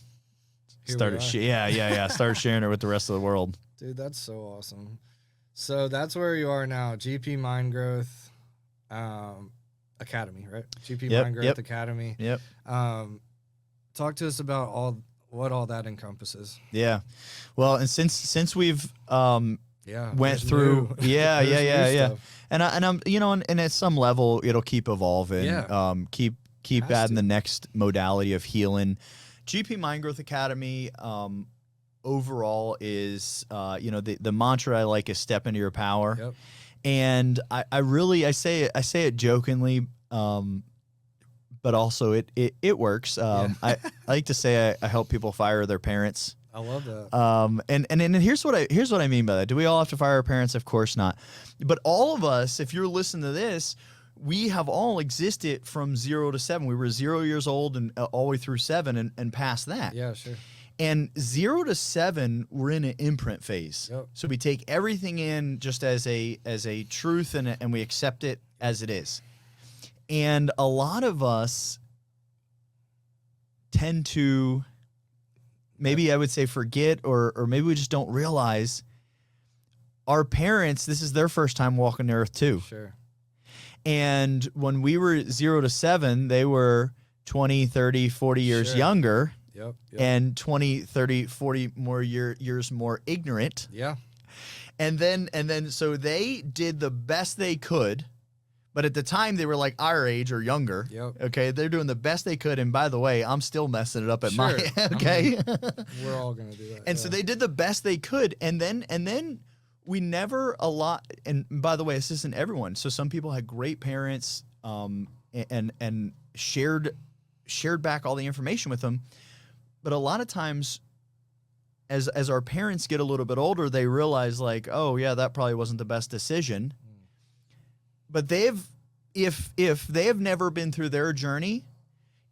Speaker 4: started started sharing it with the rest of the world.
Speaker 1: Dude, that's so awesome. So that's where you are now, GP Mind Growth Academy, right? GP Mind Growth Academy.
Speaker 4: Yep.
Speaker 1: Talk to us about what all that encompasses.
Speaker 4: Yeah. Well, and since we've went through
Speaker 1: new
Speaker 4: yeah. And I'm and at some level it'll keep evolving.
Speaker 1: Yeah.
Speaker 4: Keep adding the next modality of healing. GP Mind Growth Academy overall is the mantra I like is step into your power.
Speaker 1: Yep.
Speaker 4: And I say it jokingly, but also it works. I like to say I help people fire their parents.
Speaker 1: I love that.
Speaker 4: And here's what I mean by that. Do we all have to fire our parents? Of course not. But all of us, if you're listening to this, we have all existed from 0 to 7. We were 0 years old and all the way through 7 and past that.
Speaker 1: Yeah, sure.
Speaker 4: And 0 to 7, we're in an imprint phase.
Speaker 1: Yep.
Speaker 4: So we take everything in just as a truth and we accept it as it is. And a lot of us tend to, maybe I would say, forget, or maybe we just don't realize our parents, this is their first time walking the earth too.
Speaker 1: Sure.
Speaker 4: And when we were 0 to 7, they were 20, 30, 40 years younger.
Speaker 1: Yep.
Speaker 4: And 20, 30, 40 more years more ignorant.
Speaker 1: Yeah.
Speaker 4: And then so they did the best they could, but at the time they were like our age or younger.
Speaker 1: Yep.
Speaker 4: Okay, they're doing the best they could, and by the way, I'm still messing it up at my okay.
Speaker 1: We're all gonna do that.
Speaker 4: And so they did the best they could, and then we never and by the way, this isn't everyone. So some people had great parents, and shared back all the information with them. But a lot of times, as our parents get a little bit older, they realize, like, oh yeah, that probably wasn't the best decision. But if they have never been through their journey,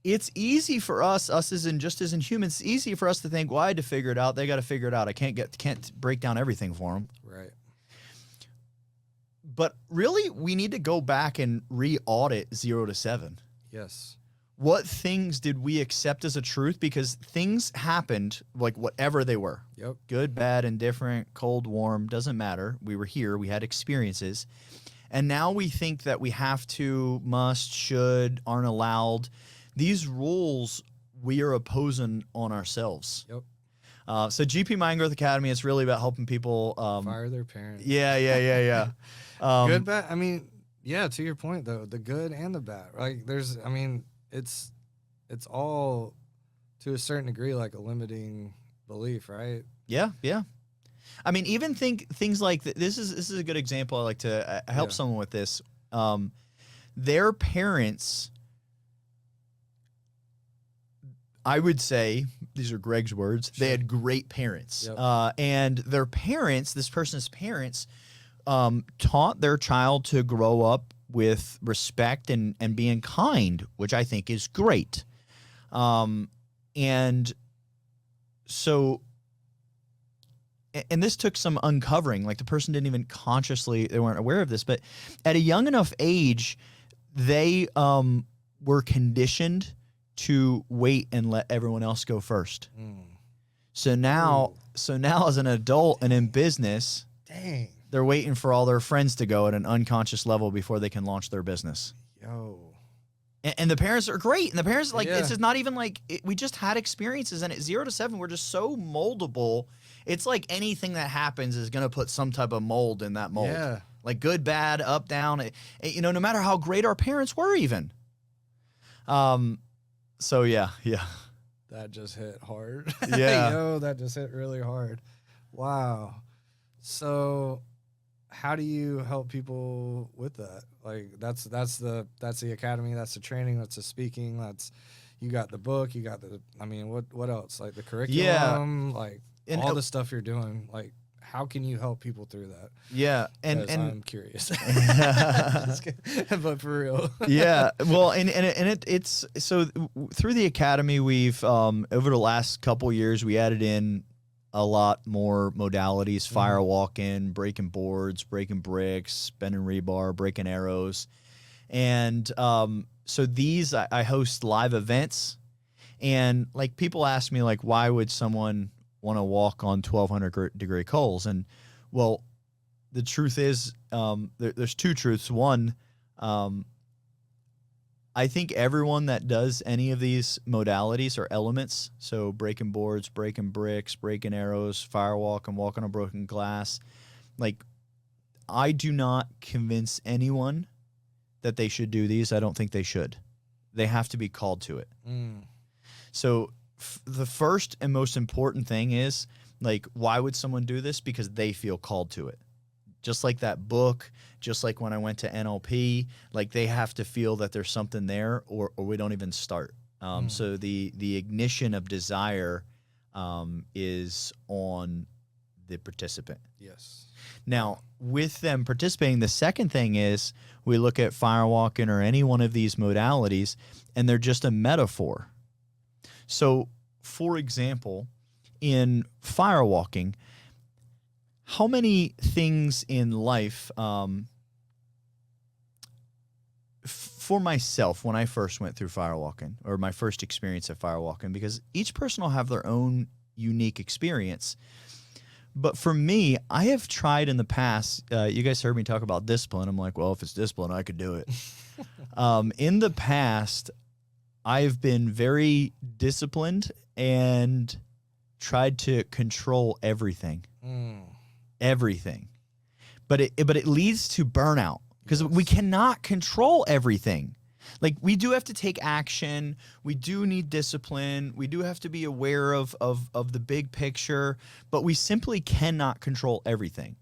Speaker 4: it's easy for us as in humans, it's easy for us to think, well, I had to figure it out. They got to figure it out. I can't break down everything for them.
Speaker 1: Right.
Speaker 4: But really, we need to go back and re-audit 0 to 7.
Speaker 1: Yes.
Speaker 4: What things did we accept as a truth? Because things happened, like whatever they were.
Speaker 1: Yep.
Speaker 4: Good, bad, indifferent, cold, warm, doesn't matter. We were here. We had experiences. And now we think that we have to, must, should, aren't allowed. These rules we are opposing on ourselves.
Speaker 1: Yep.
Speaker 4: So GP Mind Growth Academy is really about helping people
Speaker 1: fire their parents.
Speaker 4: Yeah.
Speaker 1: Good, bad. I mean, yeah, to your point though, the good and the bad. Like it's all to a certain degree like a limiting belief, right?
Speaker 4: Yeah. I mean, even things like this is a good example. I like to help someone with this. Their parents, I would say, these are Greg's words, they had great parents.
Speaker 1: Yep.
Speaker 4: And their parents, this person's parents, taught their child to grow up with respect and being kind, which I think is great. And so, and this took some uncovering, like the person didn't even they weren't aware of this, but at a young enough age, they were conditioned to wait and let everyone else go first. So now as an adult and in business,
Speaker 1: dang,
Speaker 4: they're waiting for all their friends to go at an unconscious level before they can launch their business.
Speaker 1: Yo.
Speaker 4: And the parents are great. And the parents, like, this is not even like, we just had experiences. And at 0 to 7, we're just so moldable. It's like anything that happens is going to put some type of mold in that mold.
Speaker 1: Yeah.
Speaker 4: Like good, bad, up, down. No matter how great our parents were even. So, yeah.
Speaker 1: That just hit hard.
Speaker 4: Yeah.
Speaker 1: Yo, that just hit really hard. Wow. So how do you help people with that? Like that's the academy, that's the training, that's the speaking, that's, you got the book, you got the, I mean, what else? Like the curriculum, like
Speaker 4: and
Speaker 1: all the stuff you're doing. Like, how can you help people through that?
Speaker 4: Yeah,
Speaker 1: 'Cause I'm curious. But for real.
Speaker 4: Yeah, well, it's so through the academy, we've over the last couple years we added in a lot more modalities: firewalking, breaking boards, breaking bricks, bending rebar, breaking arrows, and so these I host live events, and like people ask me like, why would someone want to walk on 1200-degree coals? And well, the truth is, there's two truths. One, I think everyone that does any of these modalities or elements, so breaking boards, breaking bricks, breaking arrows, firewalk, and walking on broken glass, like, I do not convince anyone that they should do these. I don't think they should. They have to be called to it. So the first and most important thing is, like, why would someone do this? Because they feel called to it. Just like that book, just like when I went to NLP, like they have to feel that there's something there, or we don't even start. So the ignition of desire is on the participant.
Speaker 1: Yes.
Speaker 4: Now, with them participating, the second thing is we look at firewalking or any one of these modalities, and they're just a metaphor. So, for example, in firewalking, how many things in life, for myself, when I first went through firewalking, or my first experience of firewalking, because each person will have their own unique experience. But for me, I have tried in the past, you guys heard me talk about discipline. I'm like, well, if it's discipline, I could do it. In the past, I've been very disciplined and tried to control everything. Everything. But it leads to burnout, because we cannot control everything. Like, we do have to take action. We do need discipline. We do have to be aware of the big picture, but we simply cannot control everything.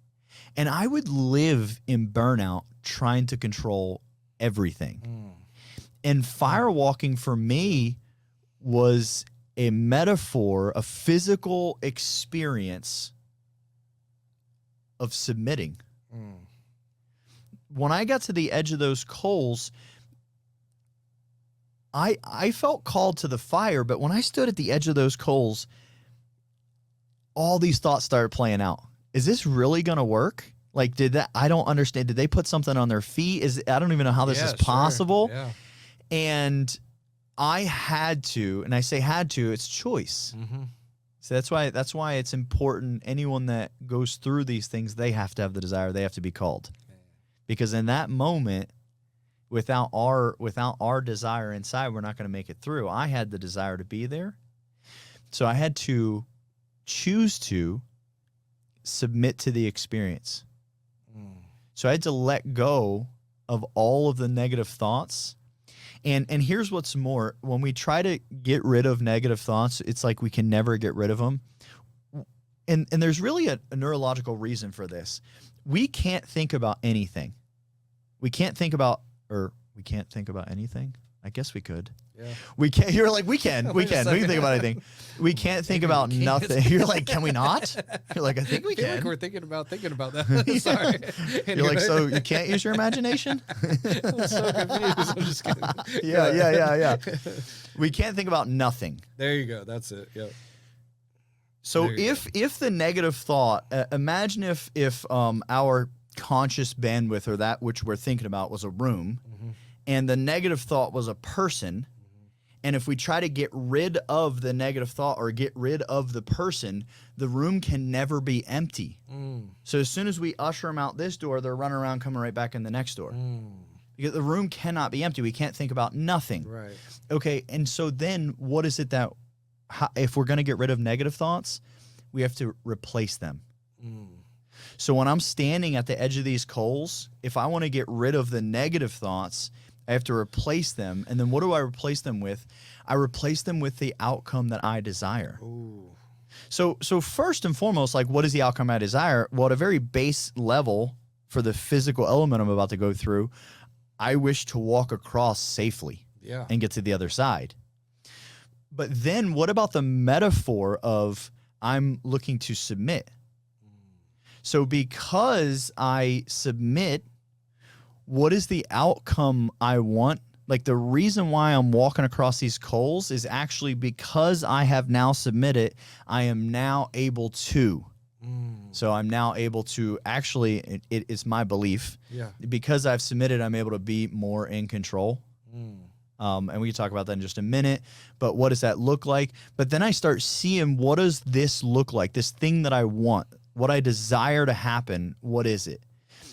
Speaker 4: And I would live in burnout trying to control everything. And firewalking for me was a metaphor, a physical experience of submitting. When I got to the edge of those coals, I felt called to the fire, but when I stood at the edge of those coals, all these thoughts started playing out. Is this really going to work? Like, I don't understand. Did they put something on their feet? I don't even know how this is possible.
Speaker 1: Sure. Yeah.
Speaker 4: And I had to, and I say had to, it's choice. So that's why it's important. Anyone that goes through these things, they have to have the desire. They have to be called. Because in that moment, without our desire inside, we're not going to make it through. I had the desire to be there. So I had to choose to submit to the experience. So I had to let go of all of the negative thoughts. And here's what's more, when we try to get rid of negative thoughts, it's like we can never get rid of them. And there's really a neurological reason for this. We can't think about anything. We can't think about anything. I guess we could. Yeah. We can't. You're like, we can. We can think about anything. We can't think about nothing. You're like, can we not? You're like, I think we can.
Speaker 1: Like we're thinking about that. Sorry.
Speaker 4: You're like, so you can't use your imagination?
Speaker 1: I'm so confused. I'm just kidding.
Speaker 4: Yeah. We can't think about nothing.
Speaker 1: There you go. That's it. Yep.
Speaker 4: So if the negative thought, imagine if our conscious bandwidth, or that which we're thinking about, was a room, and the negative thought was a person, and if we try to get rid of the negative thought or get rid of the person, the room can never be empty. So as soon as we usher them out this door, they're running around coming right back in the next door. Because the room cannot be empty. We can't think about nothing.
Speaker 1: Right.
Speaker 4: Okay, and so then what is it that, if we're going to get rid of negative thoughts, we have to replace them. So when I'm standing at the edge of these coals, if I want to get rid of the negative thoughts, I have to replace them. And then what do I replace them with? I replace them with the outcome that I desire. So first and foremost, like, what is the outcome I desire? Well, at a very base level, for the physical element I'm about to go through. I wish to walk across safely and get to the other side. But then what about the metaphor of I'm looking to submit? So because I submit, what is the outcome I want? Like the reason why I'm walking across these coals is actually because I have now submitted, I am now able to. So I'm now able to actually, it is my belief, because I've submitted, I'm able to be more in control. And we can talk about that in just a minute, but what does that look like? But then I start seeing, what does this look like? This thing that I want, what I desire to happen, what is it?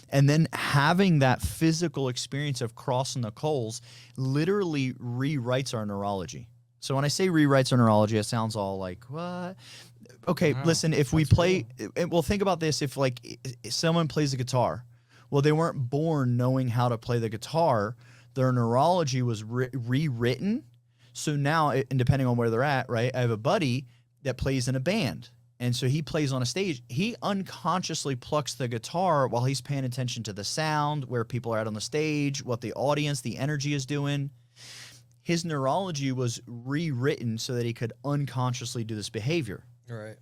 Speaker 4: And then having that physical experience of crossing the coals literally rewrites our neurology. So when I say rewrites our neurology, it sounds all like, what? Okay, listen, if we play, well, think about this. If like someone plays a guitar, well, they weren't born knowing how to play the guitar. Their neurology was rewritten. So now, and depending on where they're at, right? I have a buddy that plays in a band. And so he plays on a stage. He unconsciously plucks the guitar while he's paying attention to the sound, where people are at on the stage, what the audience, the energy is doing. His neurology was rewritten so that he could unconsciously do this behavior.
Speaker 1: Right.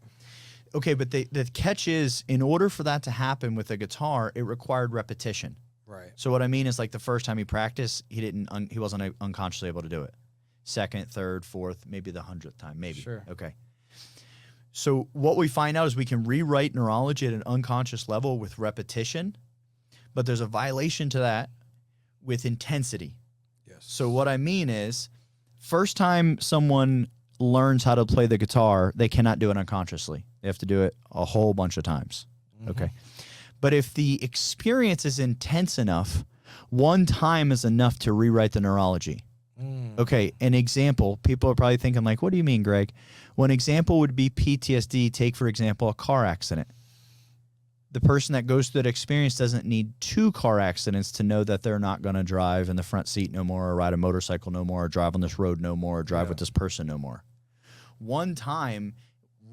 Speaker 4: Okay, but the catch is, in order for that to happen with a guitar, it required repetition.
Speaker 1: Right.
Speaker 4: So what I mean is, like, the first time he practiced, he wasn't unconsciously able to do it. Second, third, fourth, maybe the 100th time, maybe.
Speaker 1: Sure.
Speaker 4: Okay. So what we find out is we can rewrite neurology at an unconscious level with repetition, but there's a violation to that with intensity.
Speaker 1: Yes.
Speaker 4: So what I mean is, first time someone learns how to play the guitar, they cannot do it unconsciously. They have to do it a whole bunch of times. Okay. But if the experience is intense enough, one time is enough to rewrite the neurology. Okay, an example, people are probably thinking like, what do you mean, Greg? One example would be PTSD. Take, for example, a car accident. The person that goes through that experience doesn't need 2 car accidents to know that they're not going to drive in the front seat no more, or ride a motorcycle no more, or drive on this road no more, or drive with this person no more. One time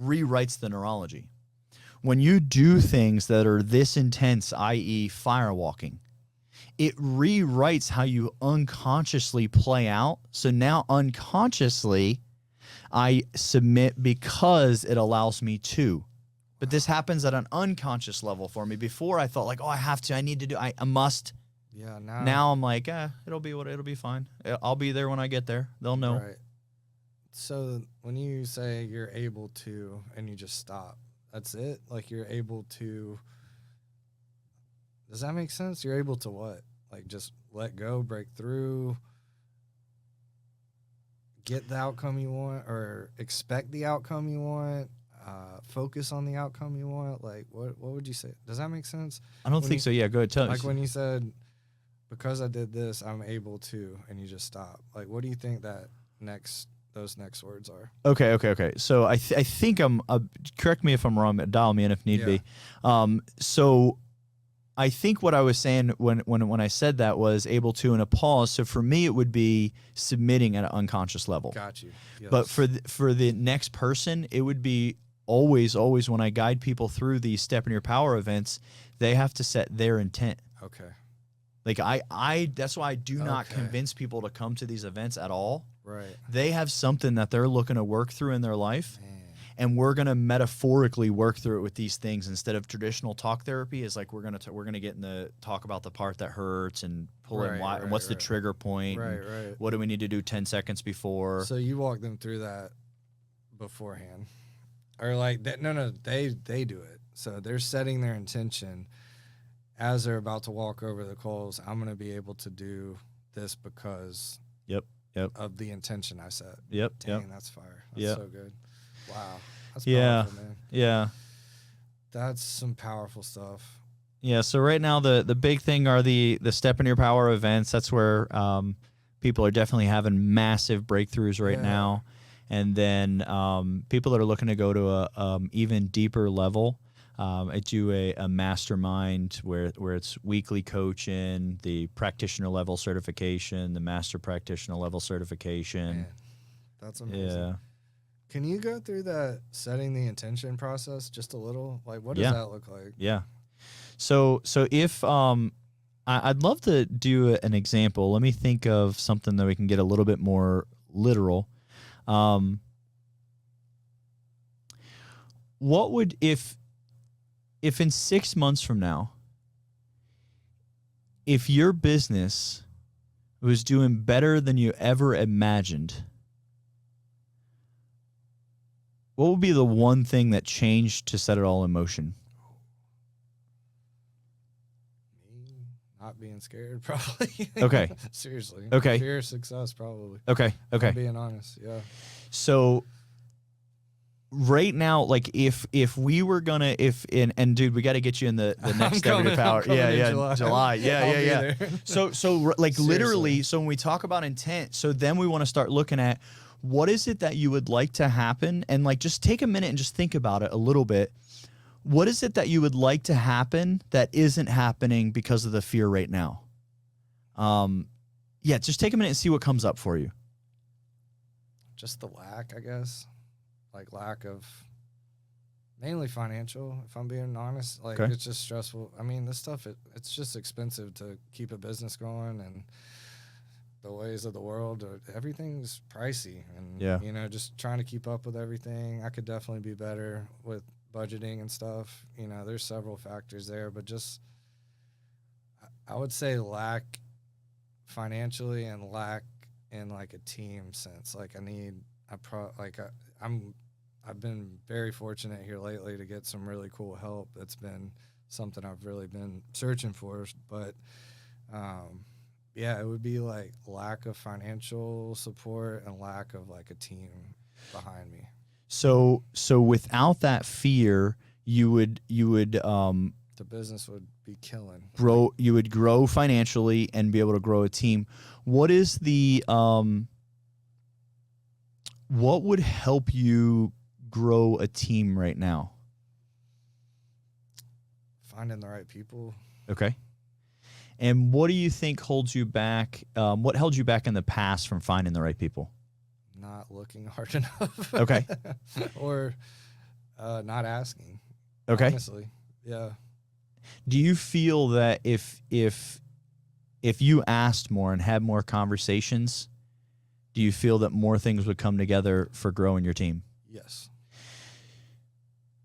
Speaker 4: rewrites the neurology. When you do things that are this intense, i.e. firewalking, it rewrites how you unconsciously play out. So now unconsciously, I submit because it allows me to. But this happens at an unconscious level for me. Before I thought like, oh, I have to, I need to do, I must.
Speaker 1: Yeah.
Speaker 4: Now I'm like, it'll be fine. I'll be there when I get there. They'll know.
Speaker 1: Right. So when you say you're able to and you just stop, that's it? Like you're able to, does that make sense? You're able to what? Like just let go, break through, get the outcome you want, or expect the outcome you want, focus on the outcome you want? Like what would you say? Does that make sense?
Speaker 4: I don't think so. Yeah, go ahead. Tell
Speaker 1: Like when you said, because I did this, I'm able to, and you just stop. Like what do you think those next words are?
Speaker 4: Okay. So I think I'm, correct me if I'm wrong, dial me in if need be. So I think what I was saying when I said that was able to in a pause. So for me, it would be submitting at an unconscious level.
Speaker 1: Got you. Yes.
Speaker 4: But for the next person, it would be always when I guide people through these Step in Your Power events, they have to set their intent.
Speaker 1: Okay.
Speaker 4: Like I that's why I do not convince people to come to these events at all.
Speaker 1: Right. They
Speaker 4: They have something that they're looking to work through in their life. And we're going to metaphorically work through it with these things instead of traditional talk therapy. Is like we're going to get in the talk about the part that hurts and pull in why and what's the trigger point.
Speaker 1: Right.
Speaker 4: What do we need to do 10 seconds before?
Speaker 1: So you walk them through that beforehand, or like that? No, they do it. So they're setting their intention as they're about to walk over the coals. I'm going to be able to do this because of the intention I set. Dang, that's fire. That's so good. Wow. That's powerful, man.
Speaker 4: Yeah.
Speaker 1: That's some powerful stuff.
Speaker 4: Yeah. So right now the big thing are the Step in Your Power events. That's where people are definitely having massive breakthroughs right now. And then people that are looking to go to a even deeper level. I do a mastermind where it's weekly coaching, the practitioner level certification, the master practitioner level certification.
Speaker 1: Man, that's amazing.
Speaker 4: Yeah.
Speaker 1: Can you go through that setting the intention process just a little? Like, what does that look like?
Speaker 4: Yeah. So if I'd love to do an example. Let me think of something that we can get a little bit more literal. What would if in 6 months from now, if your business was doing better than you ever imagined, what would be the one thing that changed to set it all in motion?
Speaker 1: Not being scared, probably.
Speaker 4: Okay.
Speaker 1: Seriously.
Speaker 4: Okay.
Speaker 1: Fear of success, probably.
Speaker 4: Okay.
Speaker 1: I'm being honest, yeah.
Speaker 4: So right now, like if we were gonna and dude, we got to get you in the next Everyday Power. July. Yeah. So like
Speaker 1: Seriously.
Speaker 4: literally, so when we talk about intent, so then we want to start looking at what is it that you would like to happen, and like just take a minute and just think about it a little bit. What is it that you would like to happen that isn't happening because of the fear right now? Yeah, just take a minute and see what comes up for you.
Speaker 1: Just the lack, I guess. Like lack of mainly financial, if I'm being honest. Like
Speaker 4: Okay.
Speaker 1: It's just stressful. I mean, this stuff, it's just expensive to keep a business going, and the ways of the world, everything's pricey. And,
Speaker 4: Yeah.
Speaker 1: you know, just trying to keep up with everything. I could definitely be better with budgeting and stuff. You know, there's several factors there, but just, I would say lack financially and lack in like a team sense. Like I've been very fortunate here lately to get some really cool help. That's been something I've really been searching for. But yeah, it would be like lack of financial support and lack of like a team behind me.
Speaker 4: So without that fear, you would
Speaker 1: The business would be killing.
Speaker 4: grow. You would grow financially and be able to grow a team. What is the what would help you grow a team right now?
Speaker 1: Finding the right people.
Speaker 4: Okay. And what do you think holds you back? What held you back in the past from finding the right people?
Speaker 1: Not looking hard enough.
Speaker 4: Okay.
Speaker 1: Or not asking.
Speaker 4: Okay.
Speaker 1: Honestly. Yeah.
Speaker 4: Do you feel that if you asked more and had more conversations, do you feel that more things would come together for growing your team?
Speaker 1: Yes.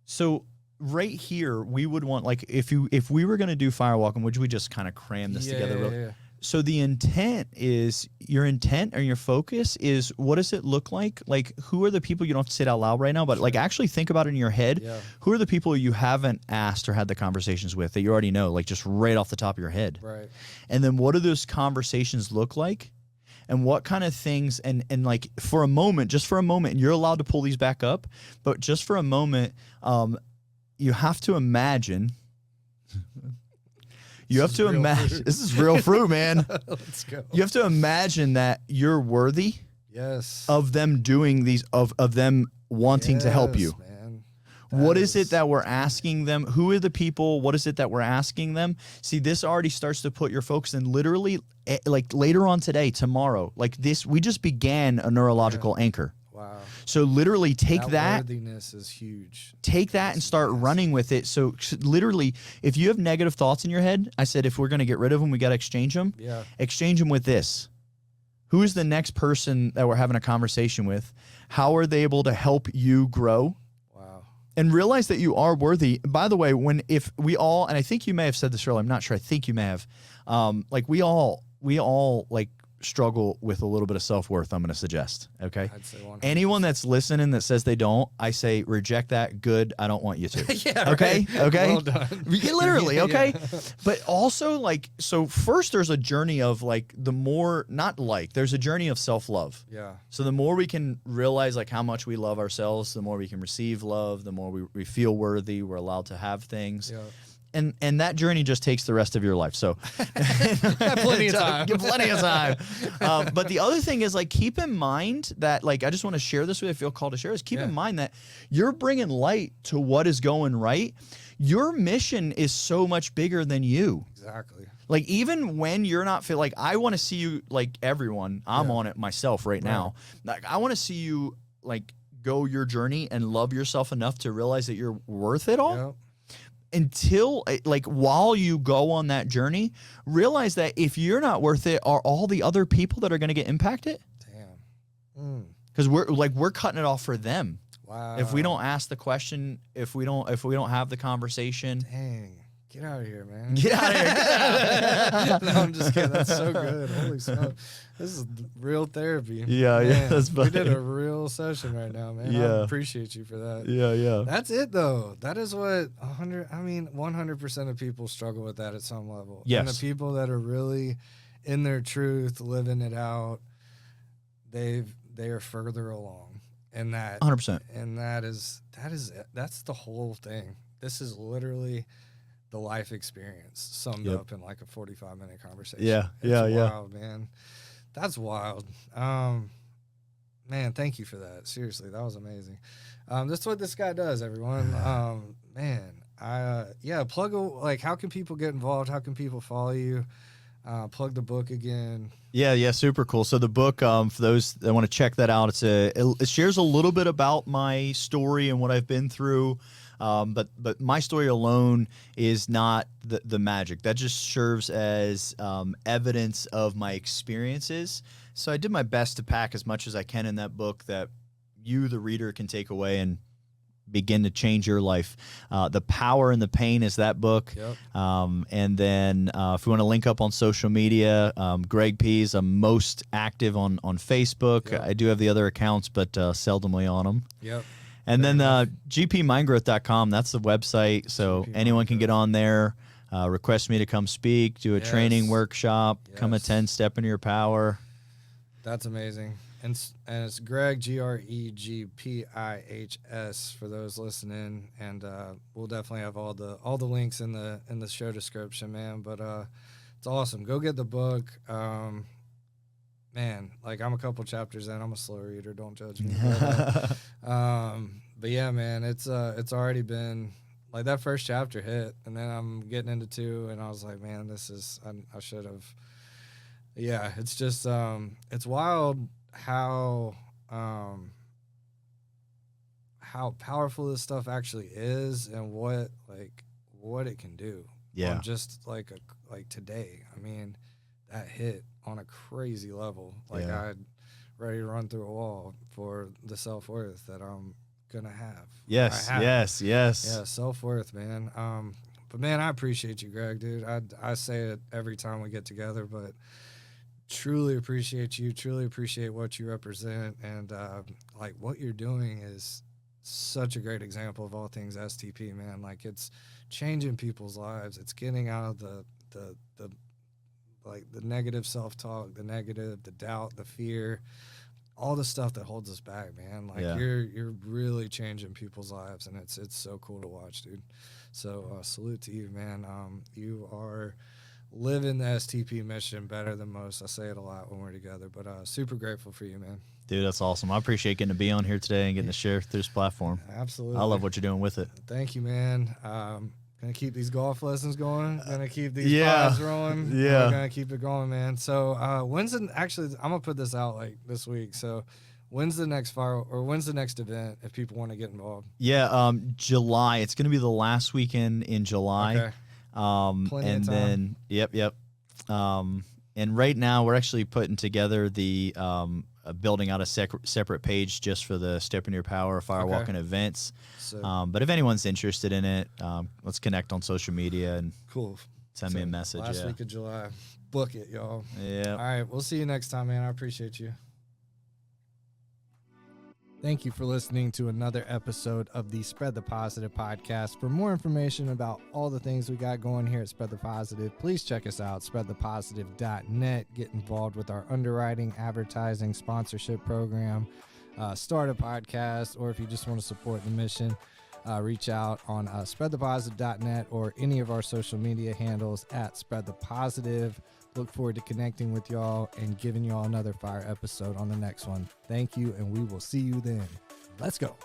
Speaker 4: So right here, we would want, like, if we were going to do firewalking, would we just kind of cram this together?
Speaker 1: Yeah.
Speaker 4: So the intent is, your intent or your focus is, what does it look like? Like, who are the people, you don't have to say it out loud right now, but like actually think about it in your head.
Speaker 1: Yeah.
Speaker 4: Who are the people you haven't asked or had the conversations with that you already know, like just right off the top of your head?
Speaker 1: Right.
Speaker 4: And then what do those conversations look like? And what kind of things, and like for a moment, just for a moment, and you're allowed to pull these back up, but just for a moment, you have to imagine. You have to imagine. This is real fruit, man.
Speaker 1: Let's go.
Speaker 4: You have to imagine that you're worthy.
Speaker 1: Yes.
Speaker 4: Of them doing these, of them wanting to help you.
Speaker 1: Man.
Speaker 4: What is it that we're asking them? Who are the people? What is it that we're asking them? See, this already starts to put your focus in literally, like later on today, tomorrow, like this, we just began a neurological anchor.
Speaker 1: Wow.
Speaker 4: So literally take that.
Speaker 1: Worthiness is huge.
Speaker 4: Take that and start running with it. So literally, if you have negative thoughts in your head, I said, if we're going to get rid of them, we got to exchange them.
Speaker 1: Yeah.
Speaker 4: Exchange them with this. Who is the next person that we're having a conversation with? How are they able to help you grow?
Speaker 1: Wow.
Speaker 4: And realize that you are worthy. By the way, if we all, and I think you may have said this earlier, I'm not sure, I think you may have, like we all like struggle with a little bit of self-worth, I'm going to suggest, okay?
Speaker 1: I'd say 100%.
Speaker 4: Anyone that's listening that says they don't, I say reject that. Good. I don't want you to.
Speaker 1: Yeah,
Speaker 4: okay?
Speaker 1: right.
Speaker 4: Okay?
Speaker 1: Well done.
Speaker 4: Literally, okay?
Speaker 1: Yeah.
Speaker 4: But also, like, so first there's a journey of, like, there's a journey of self-love.
Speaker 1: Yeah.
Speaker 4: So the more we can realize, like, how much we love ourselves, the more we can receive love, the more we feel worthy, we're allowed to have things.
Speaker 1: Yeah.
Speaker 4: And that journey just takes the rest of your life. So
Speaker 1: Plenty of time.
Speaker 4: Plenty of time. But the other thing is, like, keep in mind that, like, I just want to share this with you. I feel called to share this. Keep in mind that you're bringing light to what is going right. Your mission is so much bigger than you.
Speaker 1: Exactly.
Speaker 4: Like, even when you're not like, I want to see you, like everyone, I'm on it myself right now. Like, I want to see you, like, go your journey and love yourself enough to realize that you're worth it all.
Speaker 1: Yeah.
Speaker 4: until like while you go on that journey, realize that if you're not worth it, are all the other people that are going to get impacted?
Speaker 1: Damn.
Speaker 4: Because we're cutting it off for them.
Speaker 1: Wow.
Speaker 4: If we don't ask the question, if we don't have the conversation,
Speaker 1: dang, get out of here, man.
Speaker 4: get out of here.
Speaker 1: No, I'm just kidding. That's so good. Holy smokes. This is real therapy.
Speaker 4: Yeah,
Speaker 1: man,
Speaker 4: yeah. That's
Speaker 1: we
Speaker 4: funny.
Speaker 1: did a real session right now, man.
Speaker 4: Yeah.
Speaker 1: I appreciate you for that.
Speaker 4: Yeah, yeah.
Speaker 1: That's it, though. That is what 100% of people struggle with that at some level.
Speaker 4: Yes.
Speaker 1: And the people that are really in their truth, living it out, they are further along. And that
Speaker 4: 100%.
Speaker 1: And that's the whole thing. This is literally the life experience summed up in like a 45-minute conversation.
Speaker 4: Yeah,
Speaker 1: It's wild, man. That's wild. Man, thank you for that. Seriously, that was amazing. That's what this guy does, everyone. Plug like, how can people get involved? How can people follow you? Plug the book again.
Speaker 4: Yeah, super cool. So the book, for those that want to check that out, it shares a little bit about my story and what I've been through. But my story alone is not the magic. That just serves as evidence of my experiences. So I did my best to pack as much as I can in that book that you, the reader, can take away and begin to change your life. The Power and the Pain is that book.
Speaker 1: Yep.
Speaker 4: And then if you want to link up on social media, Greg Pihs, I'm most active on Facebook.
Speaker 1: Yep.
Speaker 4: I do have the other accounts, but seldomly on them.
Speaker 1: Yep.
Speaker 4: And then gpmindgrowth.com, that's the website. So anyone can get on there, request me to come speak, do a training workshop, come attend Step Into Your Power.
Speaker 1: That's amazing. And it's Greg, GregPihs, for those listening. And we'll definitely have all the links in the show description, man. But it's awesome. Go get the book. Man, like, I'm a couple chapters in. I'm a slow reader. Don't judge me. But yeah, man, it's already been like that first chapter hit, and then I'm getting into 2, and I was like, man, this is I should have. Yeah, it's just it's wild how powerful this stuff actually is, and what it can do.
Speaker 4: Yeah.
Speaker 1: Just like today, I mean, that hit on a crazy level. Like, I'd ready to run through a wall for the self-worth that I'm gonna have.
Speaker 4: Yes.
Speaker 1: Yeah, self-worth, man. But man, I appreciate you, Greg, dude. I say it every time we get together, but truly appreciate you, truly appreciate what you represent, and like, what you're doing is such a great example of all things STP, man. Like, it's changing people's lives. It's getting out of the negative self-talk, the doubt, the fear, all the stuff that holds us back, man. Like, you're really changing people's lives, and it's so cool to watch, dude. So salute to you, man. You are living the STP mission better than most. I say it a lot when we're together, but super grateful for you, man.
Speaker 4: Dude, that's awesome. I appreciate getting to be on here today and getting to share through this platform.
Speaker 1: Absolutely.
Speaker 4: I love what you're doing with it.
Speaker 1: Thank you, man. Gonna keep these golf lessons going. Gonna keep these pods rolling.
Speaker 4: Yeah.
Speaker 1: We're gonna keep it going, man. So actually, I'm gonna put this out like this week. So when's the next event if people want to get involved?
Speaker 4: Yeah, July. It's gonna be the last weekend in July.
Speaker 1: Okay. Plenty of time.
Speaker 4: Then yep. And right now we're actually putting together the building out a separate page just for the Step Into Your Power Firewalking events.
Speaker 1: So,
Speaker 4: but if anyone's interested in it, let's connect on social media and send me a message.
Speaker 1: Last week of July. Book it, y'all.
Speaker 4: Yeah.
Speaker 1: All right. We'll see you next time, man. I appreciate you. Thank you for listening to another episode of the Spread the Positive podcast. For more information about all the things we got going here at Spread the Positive, please check us out, spreadthepositive.net. Get involved with our underwriting, advertising, sponsorship program, start a podcast, or if you just want to support the mission, reach out on spreadthepositive.net or any of our social media handles at Spread the Positive. Look forward to connecting with y'all and giving y'all another fire episode on the next one. Thank you, and we will see you then. Let's go.